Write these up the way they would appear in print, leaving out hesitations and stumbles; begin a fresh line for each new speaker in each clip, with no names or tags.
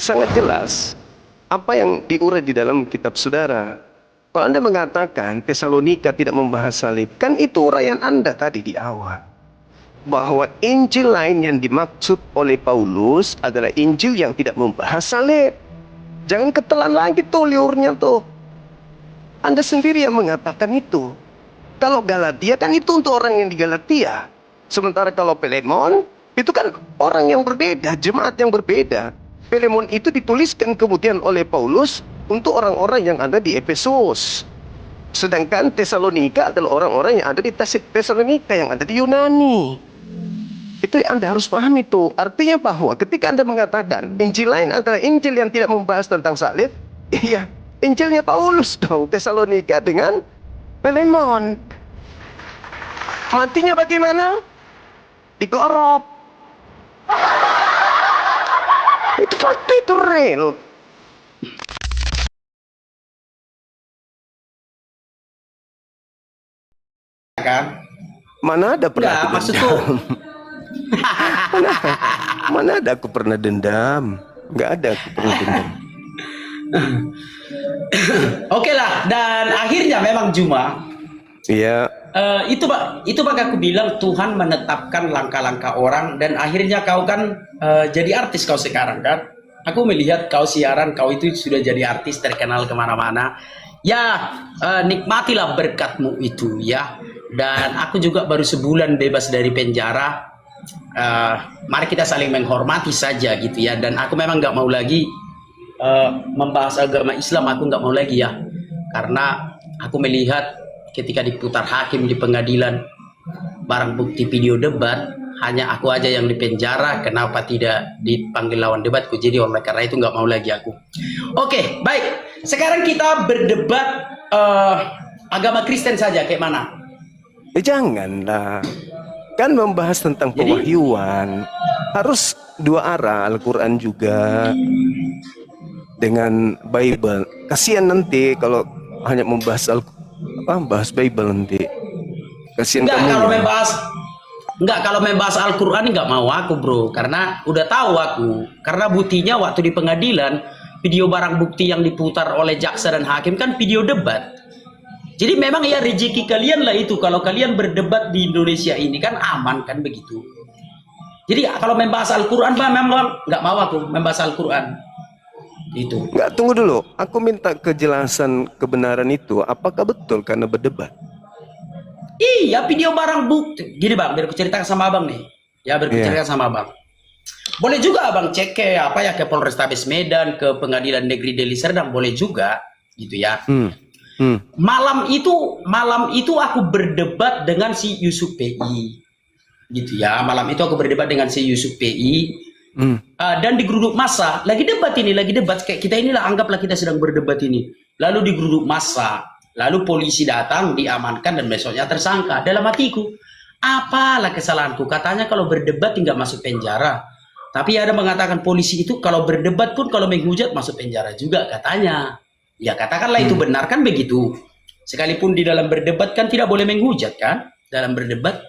sangat jelas apa yang diurai di dalam kitab saudara. Kalau Anda mengatakan Tesalonika tidak membahas salib, kan itu uraian Anda tadi di awal. Bahwa Injil lain yang dimaksud oleh Paulus adalah Injil yang tidak membahas salib. Jangan ketelan lagi tuh liurnya tuh. Anda sendiri yang mengatakan itu. Kalau Galatia kan itu untuk orang yang di Galatia. Sementara kalau Filemon, itu kan orang yang berbeda, jemaat yang berbeda. Filemon itu dituliskan kemudian oleh Paulus untuk orang-orang yang ada di Efesus. Sedangkan Tesalonika adalah orang-orang yang ada di Tesalonika, yang ada di Yunani. Itu yang Anda harus paham itu. Artinya bahwa ketika Anda mengatakan Injil lain adalah Injil yang tidak membahas tentang salib, iya, Injilnya Paulus dong, Tesalonika dengan Filemon. Matinya bagaimana? Digorok. Itu fakta, itu real.
Kan?
Mana ada pernah
Enggak,
aku
maksud
dendam?
tuh
Mana ada aku pernah dendam? Nggak ada aku pernah dendam.
oke lah, dan akhirnya memang Juma
Iya,
itu Pak aku bilang Tuhan menetapkan langkah-langkah orang, dan akhirnya kau kan jadi artis kau sekarang kan. Aku melihat kau siaran, kau itu sudah jadi artis terkenal kemana-mana. Ya, nikmatilah berkatmu itu ya. Dan aku juga baru sebulan bebas dari penjara. Mari kita saling menghormati saja gitu ya. Dan aku memang nggak mau lagi membahas agama Islam, aku nggak mau lagi ya. Karena aku melihat ketika diputar hakim di pengadilan barang bukti video debat, hanya aku aja yang dipenjara, kenapa tidak dipanggil lawan debatku? Jadi oleh karena itu nggak mau lagi aku. Oke, baik. Sekarang kita berdebat agama Kristen saja, kayak mana?
janganlah. Kan membahas tentang pewahyuan. Harus dua arah, Al-Quran juga dengan Bible. Kasihan nanti kalau hanya membahas bahas Bible nanti. Kasihan
Enggak,
kamu.
kalau membahas Al-Quran nggak mau aku bro, karena udah tahu aku. Karena buktinya waktu di pengadilan, video barang bukti yang diputar oleh jaksa dan hakim kan video debat. Jadi memang ya rezeki kalian lah itu, kalau kalian berdebat di Indonesia ini kan aman kan begitu. Jadi kalau membahas Al-Quran memang nggak mau aku membahas Al-Quran. Itu.
Nggak, tunggu dulu. Aku minta kejelasan kebenaran itu. Apakah betul karena berdebat?
Iya, video barang bukti. Gini bang, biar aku ceritakan sama abang nih. Ya, biar aku ceritakan sama abang. Boleh juga abang cek ke ke Polrestabes Medan, ke Pengadilan Negeri Deli Serdang, boleh juga, gitu ya. Malam itu aku berdebat dengan si Yusuf PI, gitu ya. Malam itu aku berdebat dengan si Yusuf PI. Dan digeruduk massa, lagi debat kayak kita inilah, anggaplah kita sedang berdebat ini, lalu digeruduk massa, lalu polisi datang, diamankan, dan besoknya tersangka. Dalam hatiku, apalah kesalahanku? Katanya kalau berdebat tidak masuk penjara, tapi ada mengatakan polisi itu kalau berdebat pun kalau menghujat masuk penjara juga katanya. Ya katakanlah itu benar kan begitu. Sekalipun di dalam berdebat kan tidak boleh menghujat kan dalam berdebat.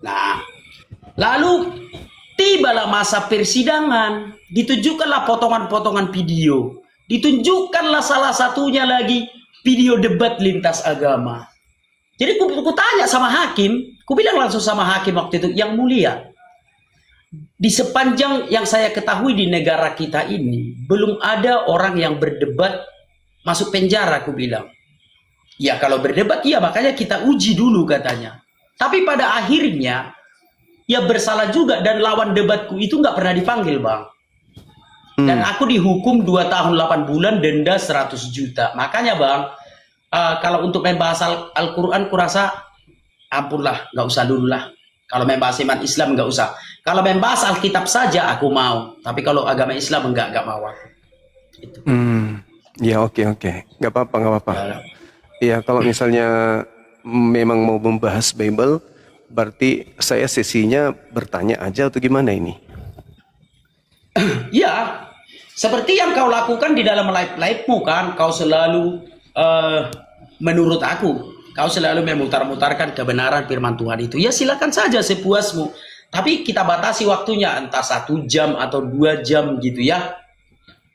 Nah, lalu tibalah masa persidangan, ditunjukkanlah potongan-potongan video, ditunjukkanlah salah satunya lagi video debat lintas agama. Jadi ku tanya sama hakim, ku bilang langsung sama hakim waktu itu, yang mulia, di sepanjang yang saya ketahui di negara kita ini belum ada orang yang berdebat masuk penjara, aku bilang. Ya kalau berdebat ya makanya kita uji dulu katanya. Tapi pada akhirnya ya bersalah juga, dan lawan debatku itu nggak pernah dipanggil bang. Dan aku dihukum 2 tahun 8 bulan, denda 100 juta. Makanya bang, kalau untuk membahas Al-Quran kurasa ampunlah, nggak usah dulu lah. Kalau membahas iman Islam nggak usah. Kalau membahas Alkitab saja aku mau, tapi kalau agama Islam nggak mau aku. Itu.
Ya oke. Nggak apa-apa. Ya kalau misalnya memang mau membahas Bible, berarti saya sesinya bertanya aja atau gimana ini?
Ya, seperti yang kau lakukan di dalam live-mu kan, kau selalu menurut aku, kau selalu memutar-mutarkan kebenaran firman Tuhan itu. Ya silakan saja sepuasmu. Tapi kita batasi waktunya, entah 1 jam atau 2 jam gitu ya.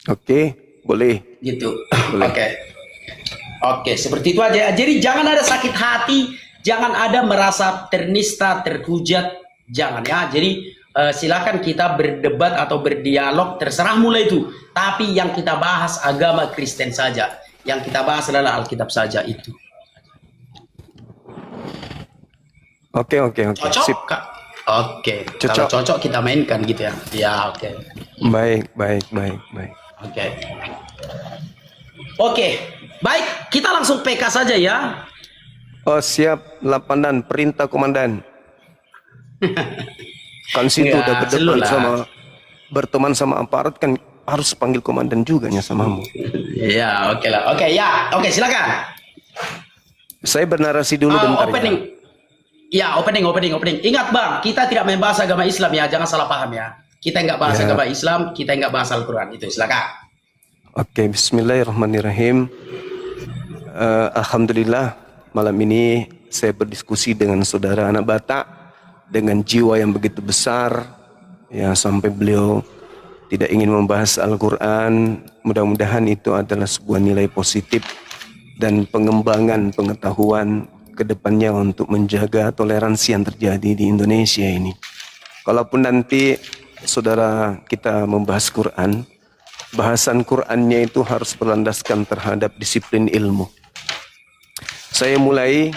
Oke, boleh.
Gitu.
Boleh.
Oke. Oke, seperti itu aja. Jadi jangan ada sakit hati, jangan ada merasa ternista, terhujat, jangan ya. Jadi silakan kita berdebat atau berdialog, terserah mulai itu. Tapi yang kita bahas agama Kristen saja. Yang kita bahas adalah Alkitab saja itu.
Oke.
Cocok,
Sip.
Kak? Oke.
Cocok.
Kalau cocok kita mainkan gitu ya. Ya, oke.
Baik.
Oke. Oke. Baik, kita langsung PK saja ya.
Oh, siap, Lapandan, perintah komandan. Kan situ
Enggak,
udah berdepan
selulah.
sama berteman sama aparat kan harus panggil komandan juga nya samamu.
Ya, oke lah. Oke, ya. Oke, silakan.
Saya bernarasi dulu bentar
Opening. Ya, opening. Ingat Bang, kita tidak membahas agama Islam ya, jangan salah paham ya. Kita nggak bahas
Ya.
agama Islam, kita nggak bahas Al-Quran. Itu, silakan.
Oke, bismillahirrahmanirrahim. Alhamdulillah, malam ini saya berdiskusi dengan saudara anak Batak dengan jiwa yang begitu besar, ya sampai beliau tidak ingin membahas Al-Quran. Mudah-mudahan itu adalah sebuah nilai positif dan pengembangan pengetahuan ke depannya untuk menjaga toleransi yang terjadi di Indonesia ini. Kalaupun nanti saudara kita membahas Quran, bahasan Qurannya itu harus berlandaskan terhadap disiplin ilmu. Saya mulai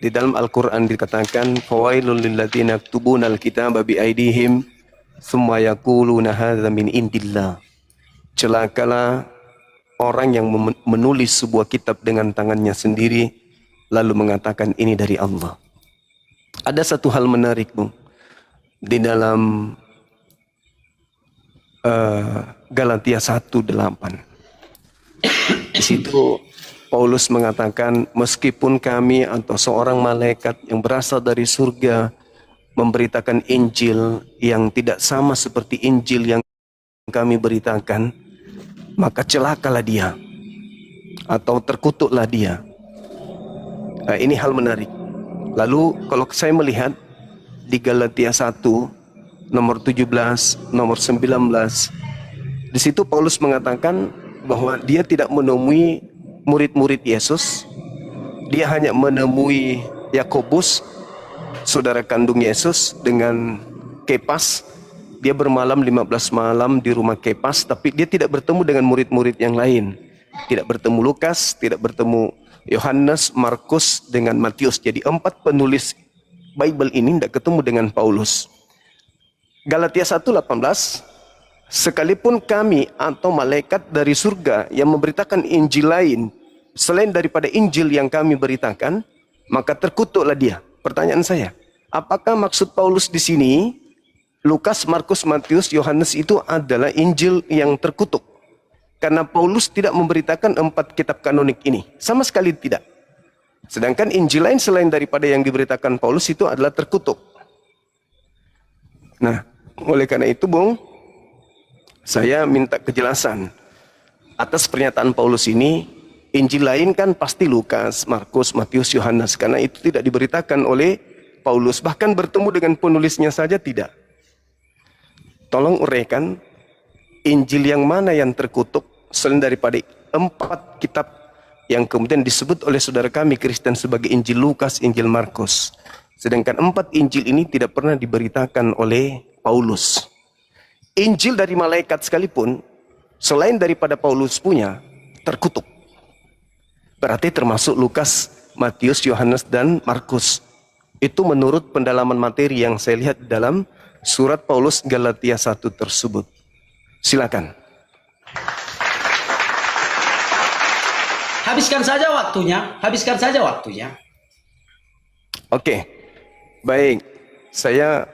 di dalam Al-Quran dikatakan fawailul lilladzina yaktubuna al-kitaba biaidihim tsumma yaquluna hadza min indillah. Celakalah orang yang menulis sebuah kitab dengan tangannya sendiri lalu mengatakan ini dari Allah. Ada satu hal menarik, Bung. Di dalam Galatia 1:8. Di situ Paulus mengatakan, meskipun kami atau seorang malaikat yang berasal dari surga memberitakan Injil yang tidak sama seperti Injil yang kami beritakan, maka celakalah dia atau terkutuklah dia. Nah, ini hal menarik. Lalu kalau saya melihat di Galatia 1 nomor 17, nomor 19, di situ Paulus mengatakan bahwa dia tidak menemui murid-murid Yesus, dia hanya menemui Yakobus, saudara kandung Yesus, dengan Kepas. Dia bermalam 15 malam di rumah Kepas, tapi dia tidak bertemu dengan murid-murid yang lain. Tidak bertemu Lukas, tidak bertemu Yohanes, Markus, dengan Matius. Jadi 4 penulis Bible ini tidak ketemu dengan Paulus. Galatia 1:18, sekalipun kami atau malaikat dari surga yang memberitakan Injil lain selain daripada Injil yang kami beritakan, maka terkutuklah dia. Pertanyaan saya, apakah maksud Paulus di sini Lukas, Markus, Matius, Yohanes itu adalah Injil yang terkutuk? Karena Paulus tidak memberitakan 4 kitab kanonik ini, sama sekali tidak. Sedangkan Injil lain selain daripada yang diberitakan Paulus itu adalah terkutuk. Nah, oleh karena itu, Bung, saya minta kejelasan atas pernyataan Paulus ini. Injil lain kan pasti Lukas, Markus, Matius, Yohanes, karena itu tidak diberitakan oleh Paulus. Bahkan bertemu dengan penulisnya saja tidak. Tolong uraikan Injil yang mana yang terkutuk selain daripada 4 kitab yang kemudian disebut oleh saudara kami Kristen sebagai Injil Lukas, Injil Markus. Sedangkan 4 Injil ini tidak pernah diberitakan oleh Paulus. Injil dari malaikat sekalipun selain daripada Paulus punya terkutuk. Berarti termasuk Lukas, Matius, Yohanes, dan Markus. Itu menurut pendalaman materi yang saya lihat dalam surat Paulus Galatia 1 tersebut. Silakan.
Habiskan saja waktunya.
Oke, baik. Saya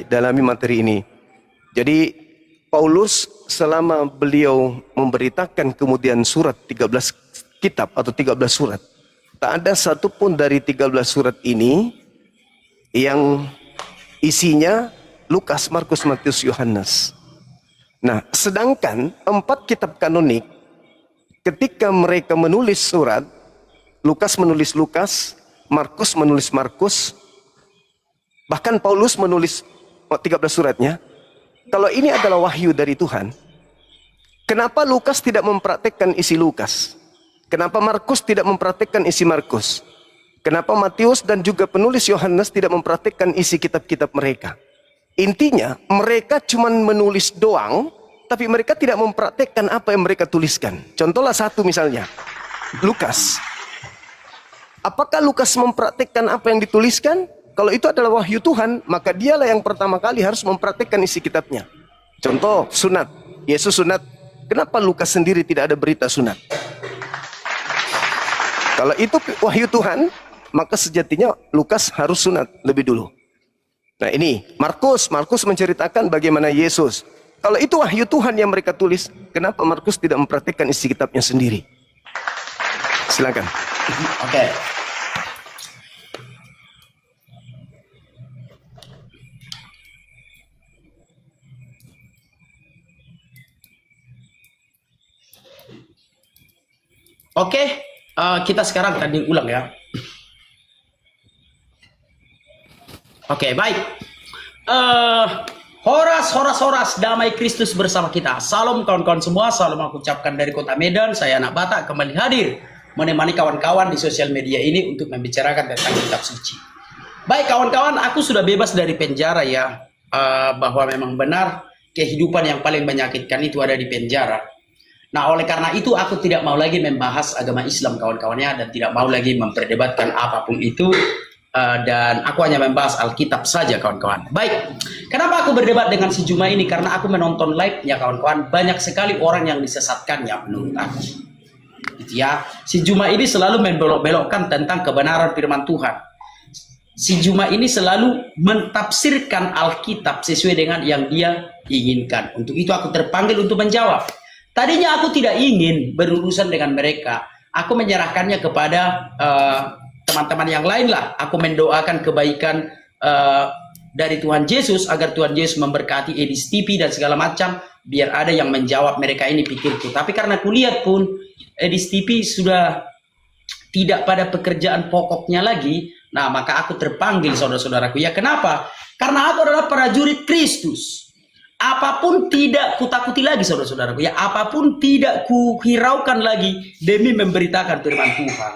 dalami materi ini. Jadi Paulus selama beliau memberitakan kemudian surat 13 kitab atau 13 surat, tak ada satupun dari 13 surat ini yang isinya Lukas, Markus, Matius, Yohanes. Nah, sedangkan 4 kitab kanonik ketika mereka menulis surat, Lukas menulis Lukas, Markus menulis Markus, Bahkan Paulus menulis 13 suratnya, kalau ini adalah wahyu dari Tuhan, kenapa Lukas tidak mempraktekkan isi Lukas? Kenapa Markus tidak mempraktekkan isi Markus? Kenapa Matius dan juga penulis Yohanes tidak mempraktekkan isi kitab-kitab mereka? Intinya, mereka cuma menulis doang, tapi mereka tidak mempraktekkan apa yang mereka tuliskan. Contohlah satu misalnya, Lukas. Apakah Lukas mempraktekkan apa yang dituliskan? Kalau itu adalah wahyu Tuhan, maka dialah yang pertama kali harus mempraktekkan isi kitabnya. Contoh, sunat. Yesus sunat. Kenapa Lukas sendiri tidak ada berita sunat? Kalau itu wahyu Tuhan, maka sejatinya Lukas harus sunat lebih dulu. Nah ini, Markus menceritakan bagaimana Yesus. Kalau itu wahyu Tuhan yang mereka tulis, kenapa Markus tidak mempraktikkan isi kitabnya sendiri? Silakan.
Oke. Oke, kita sekarang tanding ulang ya. Oke, baik. Horas, damai Kristus bersama kita. Salam kawan-kawan semua, salam aku ucapkan dari kota Medan. Saya anak Batak kembali hadir menemani kawan-kawan di sosial media ini untuk membicarakan tentang kitab suci. Baik kawan-kawan, aku sudah bebas dari penjara ya. Bahwa memang benar kehidupan yang paling menyakitkan itu ada di penjara. Nah, oleh karena itu aku tidak mau lagi membahas agama Islam kawan-kawannya dan tidak mau lagi memperdebatkan apapun itu. Dan aku hanya membahas Alkitab saja kawan-kawan. Baik, kenapa aku berdebat dengan si Juma ini? Karena aku menonton live-nya kawan-kawan, banyak sekali orang yang disesatkannya menurut aku. Gitu ya. Si Juma ini selalu membelok-belokkan tentang kebenaran firman Tuhan. Si Juma ini selalu mentafsirkan Alkitab sesuai dengan yang dia inginkan. Untuk itu aku terpanggil untuk menjawab. Tadinya aku tidak ingin berurusan dengan mereka. Aku menyerahkannya kepada teman-teman yang lain lah. Aku mendoakan kebaikan dari Tuhan Yesus agar Tuhan Yesus memberkati Edis TV dan segala macam, biar ada yang menjawab mereka ini pikirku. Tapi karena kulihat pun Edis TV sudah tidak pada pekerjaan pokoknya lagi, nah maka aku terpanggil saudara-saudaraku. Ya kenapa? Karena aku adalah prajurit Kristus. Apapun tidak kutakuti lagi saudara-saudaraku. Ya apapun tidak kuhiraukan lagi demi memberitakan firman Tuhan.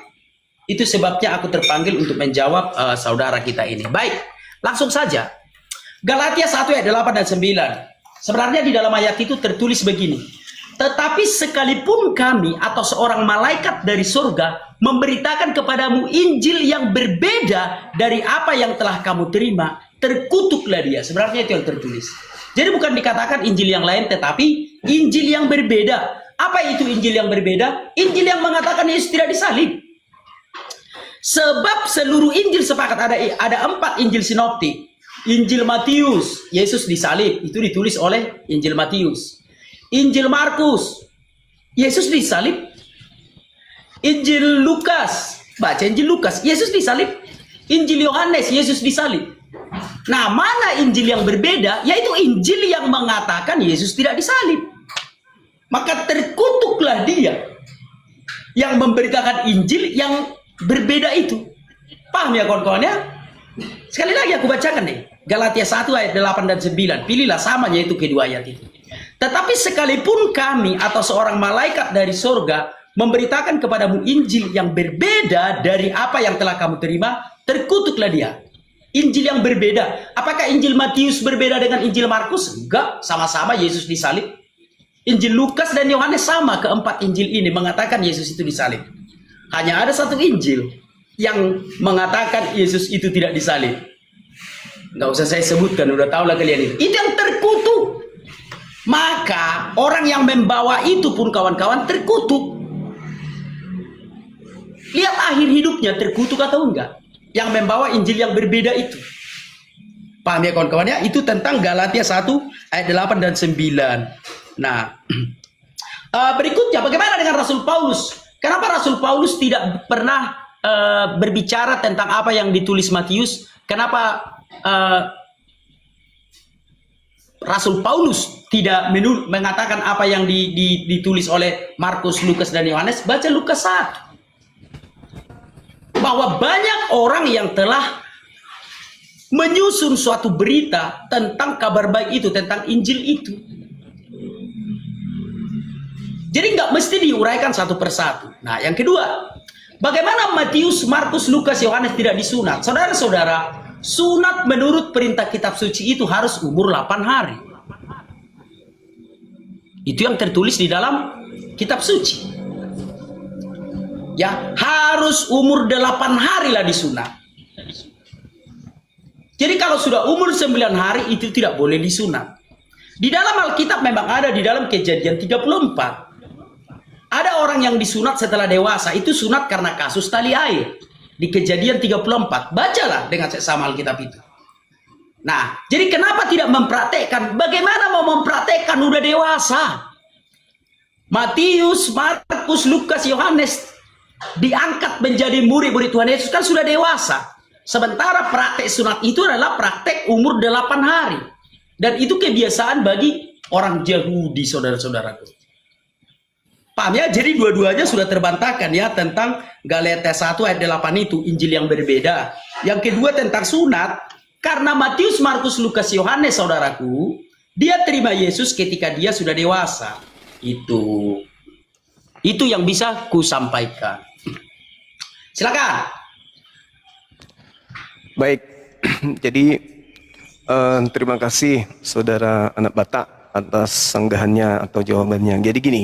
Itu sebabnya aku terpanggil untuk menjawab saudara kita ini. Baik, langsung saja. Galatia 1 ayat 8 dan 9. Sebenarnya di dalam ayat itu tertulis begini. Tetapi sekalipun kami atau seorang malaikat dari surga memberitakan kepadamu Injil yang berbeda dari apa yang telah kamu terima, terkutuklah dia. Sebenarnya itu yang tertulis. Jadi bukan dikatakan Injil yang lain, tetapi Injil yang berbeda. Apa itu Injil yang berbeda? Injil yang mengatakan Yesus tidak disalib. Sebab seluruh Injil sepakat ada 4 Injil sinoptik. Injil Matius, Yesus disalib, itu ditulis oleh Injil Matius. Injil Markus, Yesus disalib. Injil Lukas, baca Injil Lukas, Yesus disalib. Injil Yohanes, Yesus disalib. Nah, mana Injil yang berbeda? Yaitu Injil yang mengatakan Yesus tidak disalib. Maka terkutuklah dia yang memberitakan Injil yang berbeda itu. Paham ya kawan-kawan ya? Sekali lagi aku bacakan nih. Galatia 1 ayat 8 dan 9. Pilihlah sama yaitu kedua ayat itu. Tetapi sekalipun kami atau seorang malaikat dari surga memberitakan kepadamu Injil yang berbeda dari apa yang telah kamu terima, terkutuklah dia. Injil yang berbeda. Apakah Injil Matius berbeda dengan Injil Markus? Enggak, sama-sama Yesus disalib. Injil Lukas dan Yohanes sama, keempat Injil ini mengatakan Yesus itu disalib. Hanya ada satu Injil yang mengatakan Yesus itu tidak disalib. Nggak usah saya sebutkan, udah tahulah kalian itu. Itu yang terkutuk. Maka orang yang membawa itu pun kawan-kawan terkutuk. Lihat akhir hidupnya terkutuk atau enggak. Yang membawa Injil yang berbeda itu. Paham ya kawan-kawan ya? Itu tentang Galatia 1 ayat 8 dan 9. Nah, berikutnya bagaimana dengan Rasul Paulus? Kenapa Rasul Paulus tidak pernah berbicara tentang apa yang ditulis Matius? Kenapa Rasul Paulus tidak mengatakan apa yang ditulis oleh Markus, Lukas, dan Yohanes? Baca Lukas 1. Bahwa banyak orang yang telah menyusun suatu berita tentang kabar baik itu, tentang Injil itu. Jadi nggak mesti diuraikan satu persatu. Nah, yang kedua, bagaimana Matius, Markus, Lukas, Yohanes tidak disunat? Saudara-saudara, sunat menurut perintah kitab suci itu harus umur 8 hari. Itu yang tertulis di dalam kitab suci. Ya, harus umur 8 hari lah disunat. Jadi kalau sudah umur 9 hari itu tidak boleh disunat. Di dalam Alkitab memang ada di dalam Kejadian 34. Ada orang yang disunat setelah dewasa, itu sunat karena kasus tali air. Di Kejadian 34, bacalah dengan seksama Alkitab itu. Nah, jadi kenapa tidak mempraktekkan? Bagaimana mau mempraktekkan udah dewasa? Matius, Markus, Lukas, Yohanes diangkat menjadi murid-murid Tuhan Yesus kan sudah dewasa. Sementara praktek sunat itu adalah praktek umur 8 hari. Dan itu kebiasaan bagi orang Yahudi, saudara-saudaraku. Paham ya? Jadi dua-duanya sudah terbantahkan ya tentang Galatia 1 ayat 8 itu, Injil yang berbeda. Yang kedua tentang sunat, karena Matius, Markus, Lukas, Yohanes, saudaraku, dia terima Yesus ketika dia sudah dewasa. Itu yang bisa ku sampaikan. Silakan.
Baik, jadi terima kasih Saudara Anak Batak atas sanggahannya atau jawabannya. Jadi gini,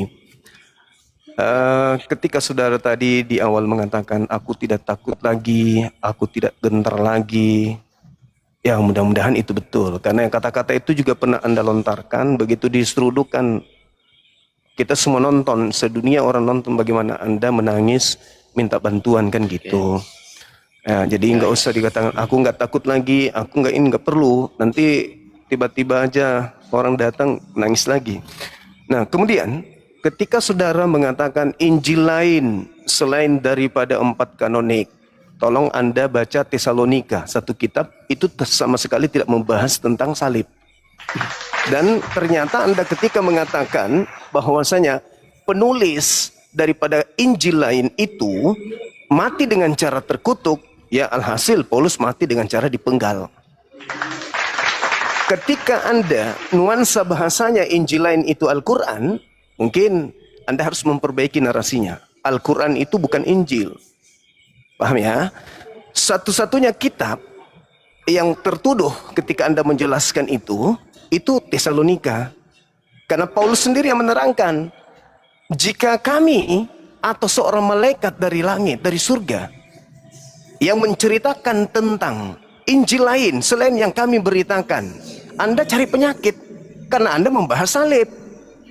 ketika saudara tadi di awal mengatakan aku tidak takut lagi, aku tidak gentar lagi, ya mudah-mudahan itu betul. Karena yang kata-kata itu juga pernah Anda lontarkan, begitu diserudukan. Kita semua nonton, sedunia orang nonton bagaimana Anda menangis, minta bantuan kan gitu. Ya, jadi nggak usah dikatakan aku nggak takut lagi, aku nggak ini nggak perlu. Nanti tiba-tiba aja orang datang nangis lagi. Nah kemudian ketika saudara mengatakan Injil lain selain daripada 4 kanonik, tolong Anda baca Tesalonika, satu kitab itu sama sekali tidak membahas tentang salib. Dan ternyata Anda ketika mengatakan bahwasanya penulis daripada Injil lain itu mati dengan cara terkutuk, ya alhasil Paulus mati dengan cara dipenggal. Ketika Anda nuansa bahasanya Injil lain itu Al-Quran, mungkin Anda harus memperbaiki narasinya. Al-Quran itu bukan Injil. Paham ya? Satu-satunya kitab yang tertuduh ketika Anda menjelaskan itu Tesalonika. Karena Paulus sendiri yang menerangkan, jika kami atau seorang malaikat dari langit, dari surga, yang menceritakan tentang Injil lain selain yang kami beritakan, Anda cari penyakit karena Anda membahas salib.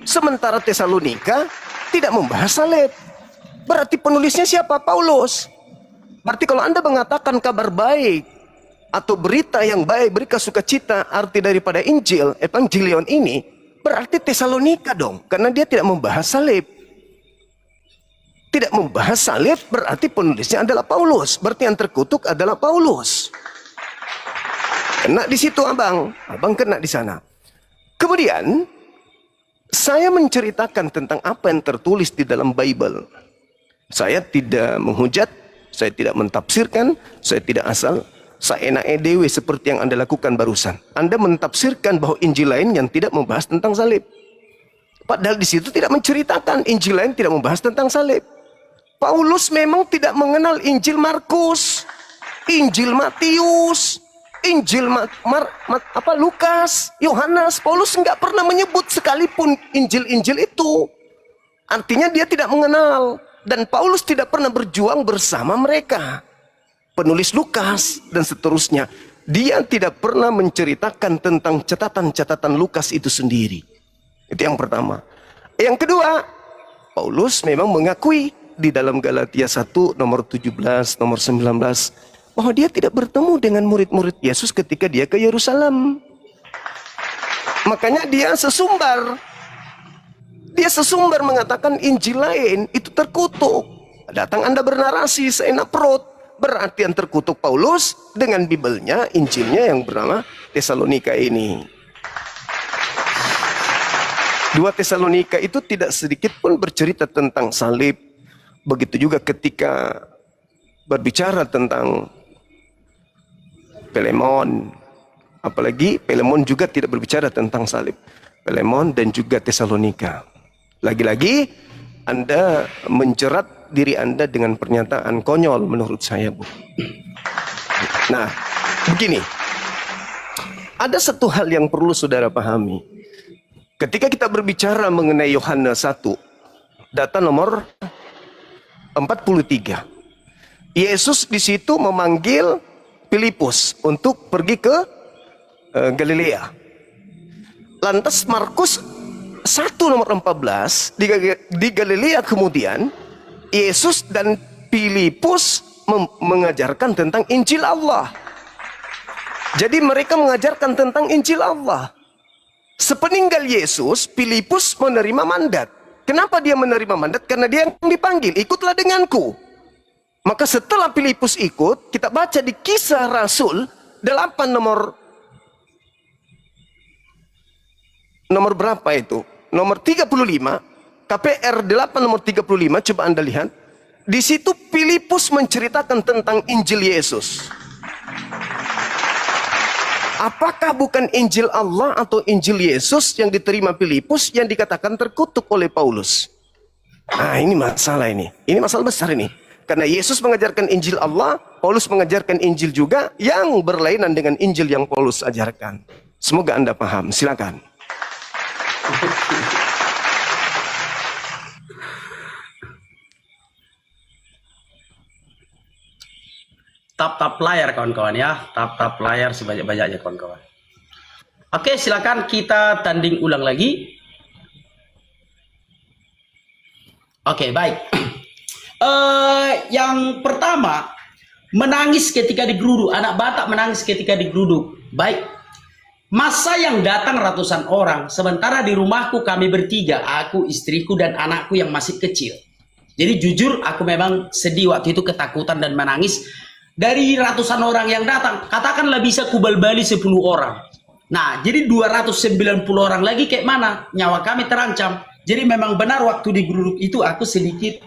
Sementara Tesalonika tidak membahas salib. Berarti penulisnya siapa? Paulus. Berarti kalau Anda mengatakan kabar baik atau berita yang baik, berita sukacita, arti daripada Injil, Evangelion ini, berarti Tesalonika dong, karena dia tidak membahas salib. Tidak membahas salib berarti penulisnya adalah Paulus. Berarti yang terkutuk adalah Paulus. Kena di situ abang kena di sana. Kemudian saya menceritakan tentang apa yang tertulis di dalam Bible. Saya tidak menghujat, saya tidak mentafsirkan, saya tidak asal seenak dewe seperti yang Anda lakukan barusan. Anda mentafsirkan bahwa Injil lain yang tidak membahas tentang salib. Padahal di situ tidak menceritakan Injil lain tidak membahas tentang salib. Paulus memang tidak mengenal Injil Markus, Injil Matius, Injil Lukas, Yohanes. Paulus nggak pernah menyebut sekalipun Injil-Injil itu. Artinya dia tidak mengenal. Dan Paulus tidak pernah berjuang bersama mereka. Penulis Lukas dan seterusnya. Dia tidak pernah menceritakan tentang catatan-catatan Lukas itu sendiri. Itu yang pertama. Yang kedua, Paulus memang mengakui di dalam Galatia 1 nomor 17, nomor 19, bahwa dia tidak bertemu dengan murid-murid Yesus ketika dia ke Yerusalem. Makanya dia sesumbar. Dia sesumbar mengatakan Injil lain itu terkutuk. Datang Anda bernarasi seenak perut. Berarti yang terkutuk Paulus dengan Bibelnya, Injilnya yang bernama Tesalonika ini. 2 Tesalonika itu tidak sedikit pun bercerita tentang salib. Begitu juga ketika berbicara tentang Filemon. Apalagi Filemon juga tidak berbicara tentang salib. Filemon dan juga Tesalonika. Lagi-lagi Anda menjerat diri Anda dengan pernyataan konyol menurut saya, Bu. Nah, begini. Ada satu hal yang perlu saudara pahami. Ketika kita berbicara mengenai Yohanes 1, data nomor 43. Yesus di situ memanggil Filipus untuk pergi ke Galilea. Lantas Markus 1 nomor 14 di Galilea kemudian Yesus dan Filipus mengajarkan tentang Injil Allah. Jadi mereka mengajarkan tentang Injil Allah. Sepeninggal Yesus, Filipus menerima mandat. Kenapa dia menerima mandat? Karena dia yang dipanggil, ikutlah denganku. Maka setelah Filipus ikut, kita baca di Kisah Rasul 8 nomor berapa itu? Nomor 35, KPR 8 nomor 35, coba Anda lihat. Di situ Filipus menceritakan tentang Injil Yesus. Apakah bukan Injil Allah atau Injil Yesus yang diterima Filipus yang dikatakan terkutuk oleh Paulus? Nah, ini masalah ini. Ini masalah besar ini. Karena Yesus mengajarkan Injil Allah, Paulus mengajarkan Injil juga yang berlainan dengan Injil yang Paulus ajarkan. Semoga Anda paham. Silakan.
Tap-tap layar kawan-kawan ya, tap-tap layar sebanyak-banyaknya kawan-kawan. Oke, silakan kita tanding ulang lagi. Oke, baik. Yang pertama, menangis ketika digeruduk. Anak Batak menangis ketika digeruduk. Baik. Masa yang datang ratusan orang, sementara di rumahku kami bertiga, aku, istriku, dan anakku yang masih kecil. Jadi jujur, aku memang sedih waktu itu, ketakutan dan menangis. Dari ratusan orang yang datang, katakanlah bisa kubal-bali 10 orang. Nah, jadi 290 orang lagi kayak mana? Nyawa kami terancam. Jadi memang benar waktu di geruduk itu aku sedikit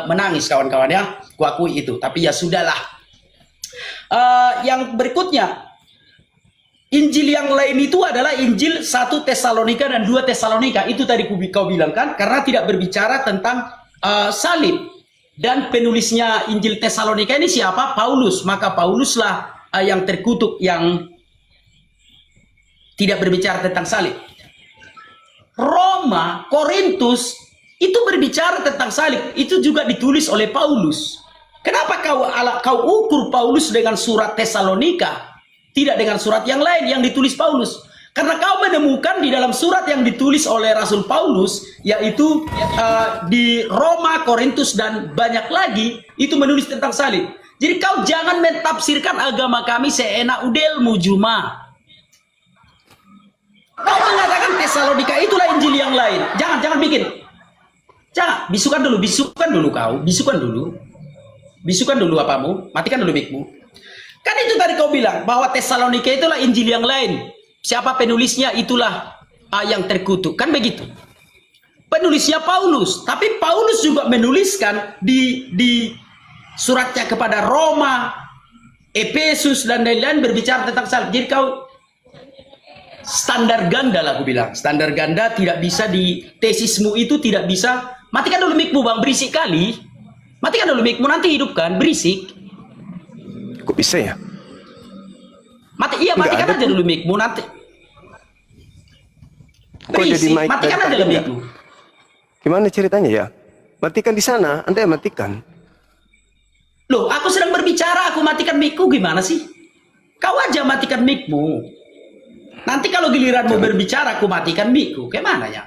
menangis kawan-kawan ya. Kuakui itu, tapi ya sudahlah. Yang berikutnya, Injil yang lain itu adalah Injil 1 Tesalonika dan 2 Tesalonika. Itu tadi kau bilang kan, karena tidak berbicara tentang salib. Dan penulisnya Injil Tesalonika ini siapa? Paulus. Maka Pauluslah yang terkutuk, yang tidak berbicara tentang salib. Roma, Korintus, itu berbicara tentang salib. Itu juga ditulis oleh Paulus. Kenapa kau ukur Paulus dengan surat Tesalonika, tidak dengan surat yang lain yang ditulis Paulus? Karena kau menemukan di dalam surat yang ditulis oleh Rasul Paulus, yaitu di Roma, Korintus, dan banyak lagi, itu menulis tentang salib. Jadi kau jangan mentafsirkan agama kami seenak udelmu Juma. Kau mengatakan Tesalonika itulah Injil yang lain. Jangan bikin. Jangan, bisukan dulu kau, bisukan dulu apamu, matikan dulu mikmu. Kan itu tadi kau bilang bahwa Tesalonika itulah Injil yang lain. Siapa penulisnya itulah yang terkutuk. Kan begitu. Penulisnya Paulus. Tapi Paulus juga menuliskan di suratnya kepada Roma, Efesus, dan lain-lain berbicara tentang salib. Jadi kau standar ganda lah aku bilang. Standar ganda tidak bisa di tesismu itu tidak bisa. Matikan dulu mikmu bang, berisik kali. Matikan dulu mikmu, nanti hidupkan, berisik.
Kok bisa ya?
Matikan aja dulu mikmu nanti. Berisik, matikan aja dulu mikmu.
Gimana ceritanya ya? Matikan di sana, Anda yang matikan.
Loh, aku sedang berbicara, aku matikan mikku gimana sih? Kau aja matikan mikmu. Nanti kalau giliranmu berbicara, aku matikan mikku. Gimana ya?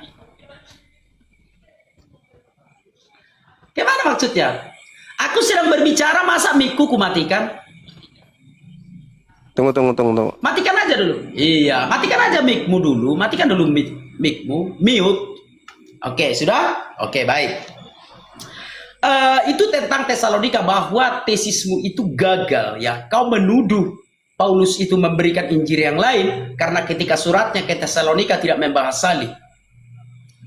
Gimana maksudnya? Aku sedang berbicara, masa mikku ku matikan?
Tunggu.
Matikan aja dulu. Iya, matikan aja mic-mu dulu. Matikan dulu mic-mu. Mute. Oke, sudah? Oke, baik. Itu tentang Tesalonika, bahwa tesismu itu gagal ya. Kau menuduh Paulus itu memberikan Injil yang lain karena ketika suratnya ke Tesalonika tidak membahas salib.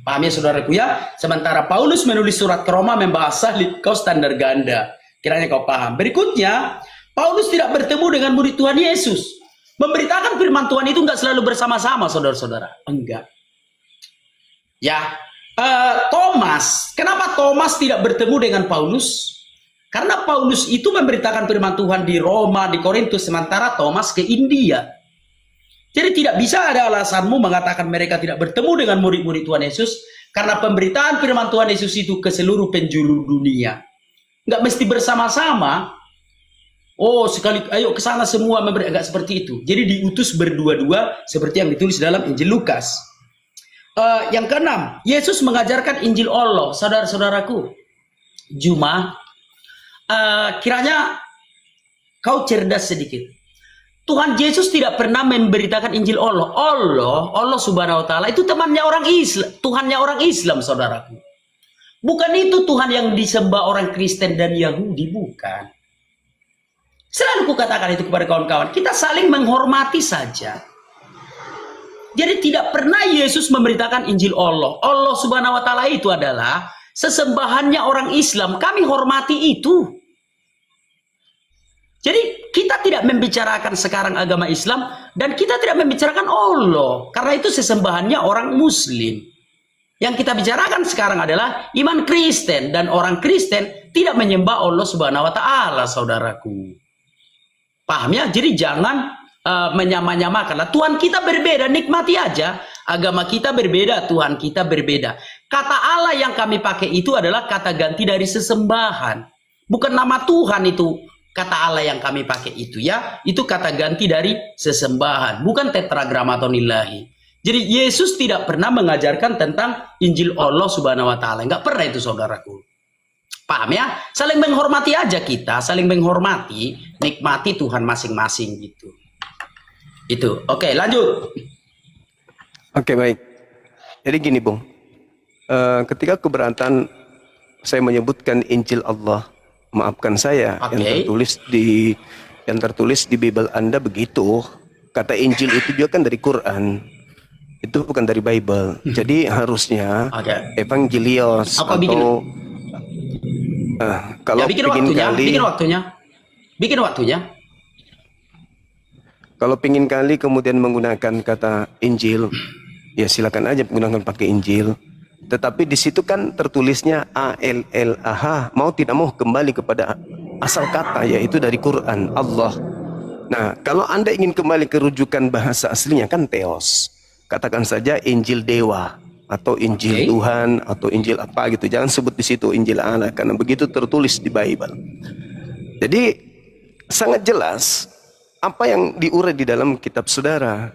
Paham ya saudaraku ya? Sementara Paulus menulis surat ke Roma membahas salib. Kau standar ganda. Kiranya kau paham. Berikutnya, Paulus tidak bertemu dengan murid Tuhan Yesus. Memberitakan firman Tuhan itu enggak selalu bersama-sama, saudara-saudara. Enggak. Ya, Thomas. Kenapa Thomas tidak bertemu dengan Paulus? Karena Paulus itu memberitakan firman Tuhan di Roma, di Korintus, sementara Thomas ke India. Jadi tidak bisa ada alasanmu mengatakan mereka tidak bertemu dengan murid-murid Tuhan Yesus, karena pemberitaan firman Tuhan Yesus itu ke seluruh penjuru dunia. Nggak mesti bersama-sama. Oh, sekali ayo ke sana semua, enggak seperti itu. Jadi diutus berdua-dua seperti yang ditulis dalam Injil Lukas. Yang keenam, Yesus mengajarkan Injil Allah, saudara-saudaraku. Juma, kiranya kau cerdas sedikit. Tuhan Yesus tidak pernah memberitakan Injil Allah. Allah Subhanahu wa taala itu temannya orang Islam, Tuhannya orang Islam, saudaraku. Bukan itu Tuhan yang disembah orang Kristen dan Yahudi, bukan. Selalu kukatakan itu kepada kawan-kawan, kita saling menghormati saja. Jadi tidak pernah Yesus memberitakan Injil Allah. Allah Subhanahu wa taala itu adalah sesembahannya orang Islam. Kami hormati itu. Jadi kita tidak membicarakan sekarang agama Islam dan kita tidak membicarakan Allah. Karena itu sesembahannya orang Muslim. Yang kita bicarakan sekarang adalah iman Kristen. Dan orang Kristen tidak menyembah Allah Subhanahu wa taala, saudaraku. Paham ya? Jadi jangan menyamanyamakan. Tuhan kita berbeda, nikmati aja. Agama kita berbeda, Tuhan kita berbeda. Kata Allah yang kami pakai itu adalah kata ganti dari sesembahan. Bukan nama Tuhan itu. Kata Allah yang kami pakai itu ya, itu kata ganti dari sesembahan, bukan tetragramatonillahi. Jadi Yesus tidak pernah mengajarkan tentang Injil Allah Subhanahu wa taala. Enggak pernah itu, saudaraku. Paham ya? Saling menghormati aja kita, saling menghormati, nikmati Tuhan masing-masing gitu. Itu. Oke, lanjut.
Oke, baik. Jadi gini, Bung. Ketika keberatan saya menyebutkan Injil Allah, maafkan saya, yang tertulis di Bible Anda begitu. Kata Injil itu juga kan dari Quran. Itu bukan dari Bible. Jadi harusnya Evangelios atau kalau
ya, bikin waktunya. Kalau
pingin kali kemudian menggunakan kata Injil, ya silakan aja menggunakan pakai Injil. Tetapi di situ kan tertulisnya ALLAH, mau tidak mau kembali kepada asal kata, yaitu dari Quran, Allah. Nah, kalau Anda ingin kembali ke rujukan bahasa aslinya kan Theos. Katakan saja Injil Dewa atau Injil Tuhan atau Injil apa gitu. Jangan sebut di situ Injil Allah, karena begitu tertulis di Bible. Jadi sangat jelas apa yang diurai di dalam kitab saudara.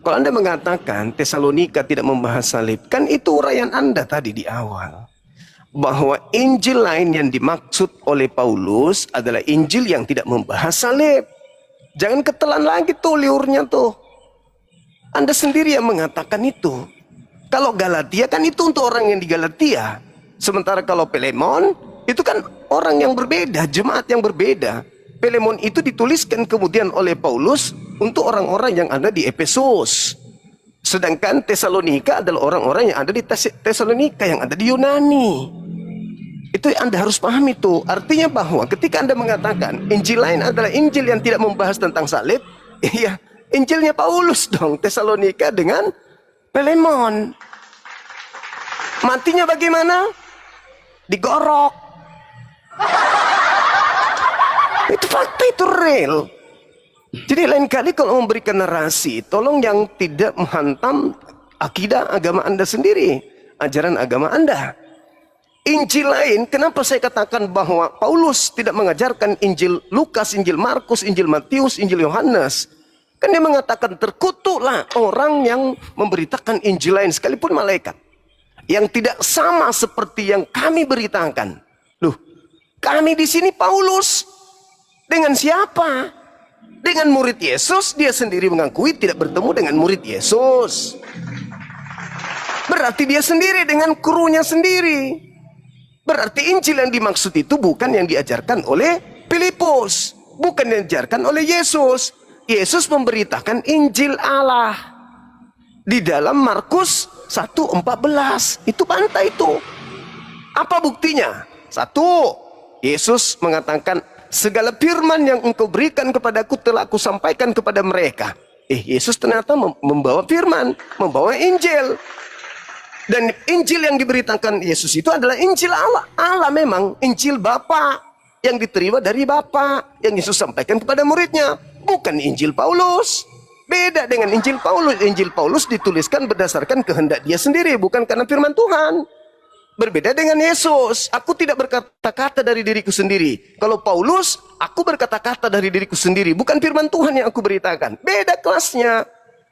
Kalau Anda mengatakan Tesalonika tidak membahas salib, kan itu uraian Anda tadi di awal. Bahwa Injil lain yang dimaksud oleh Paulus adalah Injil yang tidak membahas salib. Jangan ketelan lagi tuh liurnya tuh. Anda sendiri yang mengatakan itu. Kalau Galatia kan itu untuk orang yang di Galatia. Sementara kalau Filemon itu kan orang yang berbeda, jemaat yang berbeda. Filemon itu dituliskan kemudian oleh Paulus untuk orang-orang yang ada di Efesus. Sedangkan Tesalonika adalah orang-orang yang ada di Tesalonika, yang ada di Yunani. Itu Anda harus paham itu. Artinya bahwa ketika Anda mengatakan Injil lain adalah Injil yang tidak membahas tentang salib, iya, Injilnya Paulus dong, Tesalonika dengan Filemon. Matinya bagaimana? Digorok. Itu fakta, itu real. Jadi lain kali kalau memberikan narasi, tolong yang tidak menghantam akidah agama Anda sendiri, ajaran agama Anda. Injil lain, kenapa saya katakan bahwa Paulus tidak mengajarkan Injil Lukas, Injil Markus, Injil Matius, Injil Yohanes? Kan dia mengatakan terkutuklah orang yang memberitakan Injil lain, sekalipun malaikat, yang tidak sama seperti yang kami beritakan. Loh, kami di sini Paulus dengan siapa? Dengan murid Yesus. Dia sendiri mengakui tidak bertemu dengan murid Yesus. Berarti dia sendiri dengan krunya sendiri. Berarti Injil yang dimaksud itu bukan yang diajarkan oleh Filipus, bukan yang diajarkan oleh Yesus. Yesus memberitakan Injil Allah di dalam Markus 1:14. Itu bantah itu. Apa buktinya? Satu, Yesus mengatakan segala firman yang engkau berikan kepadaku telah aku sampaikan kepada mereka. Yesus ternyata membawa firman, membawa Injil. Dan Injil yang diberitakan Yesus itu adalah Injil Allah. Allah memang Injil Bapa yang diterima dari Bapa yang Yesus sampaikan kepada muridnya, bukan Injil Paulus. Beda dengan Injil Paulus. Injil Paulus dituliskan berdasarkan kehendak dia sendiri, bukan karena firman Tuhan. Berbeda dengan Yesus. Aku tidak berkata-kata dari diriku sendiri. Kalau Paulus, aku berkata-kata dari diriku sendiri, bukan firman Tuhan yang aku beritakan. Beda kelasnya.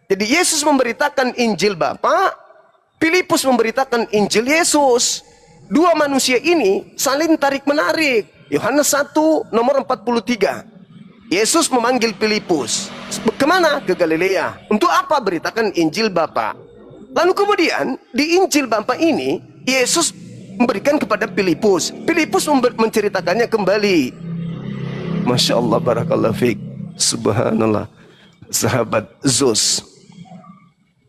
Jadi Yesus memberitakan Injil Bapa, Filipus memberitakan Injil Yesus. Dua manusia ini saling tarik-menarik. Yohanes 1 nomor 43. Yesus memanggil Filipus. Kemana? Ke Galilea. Untuk apa? Beritakan Injil Bapa. Lalu kemudian di Injil Bapa ini Yesus memberikan kepada Filipus. Filipus menceritakannya kembali. Masya Allah, barakallahu fiik. Subhanallah. Sahabat Zos.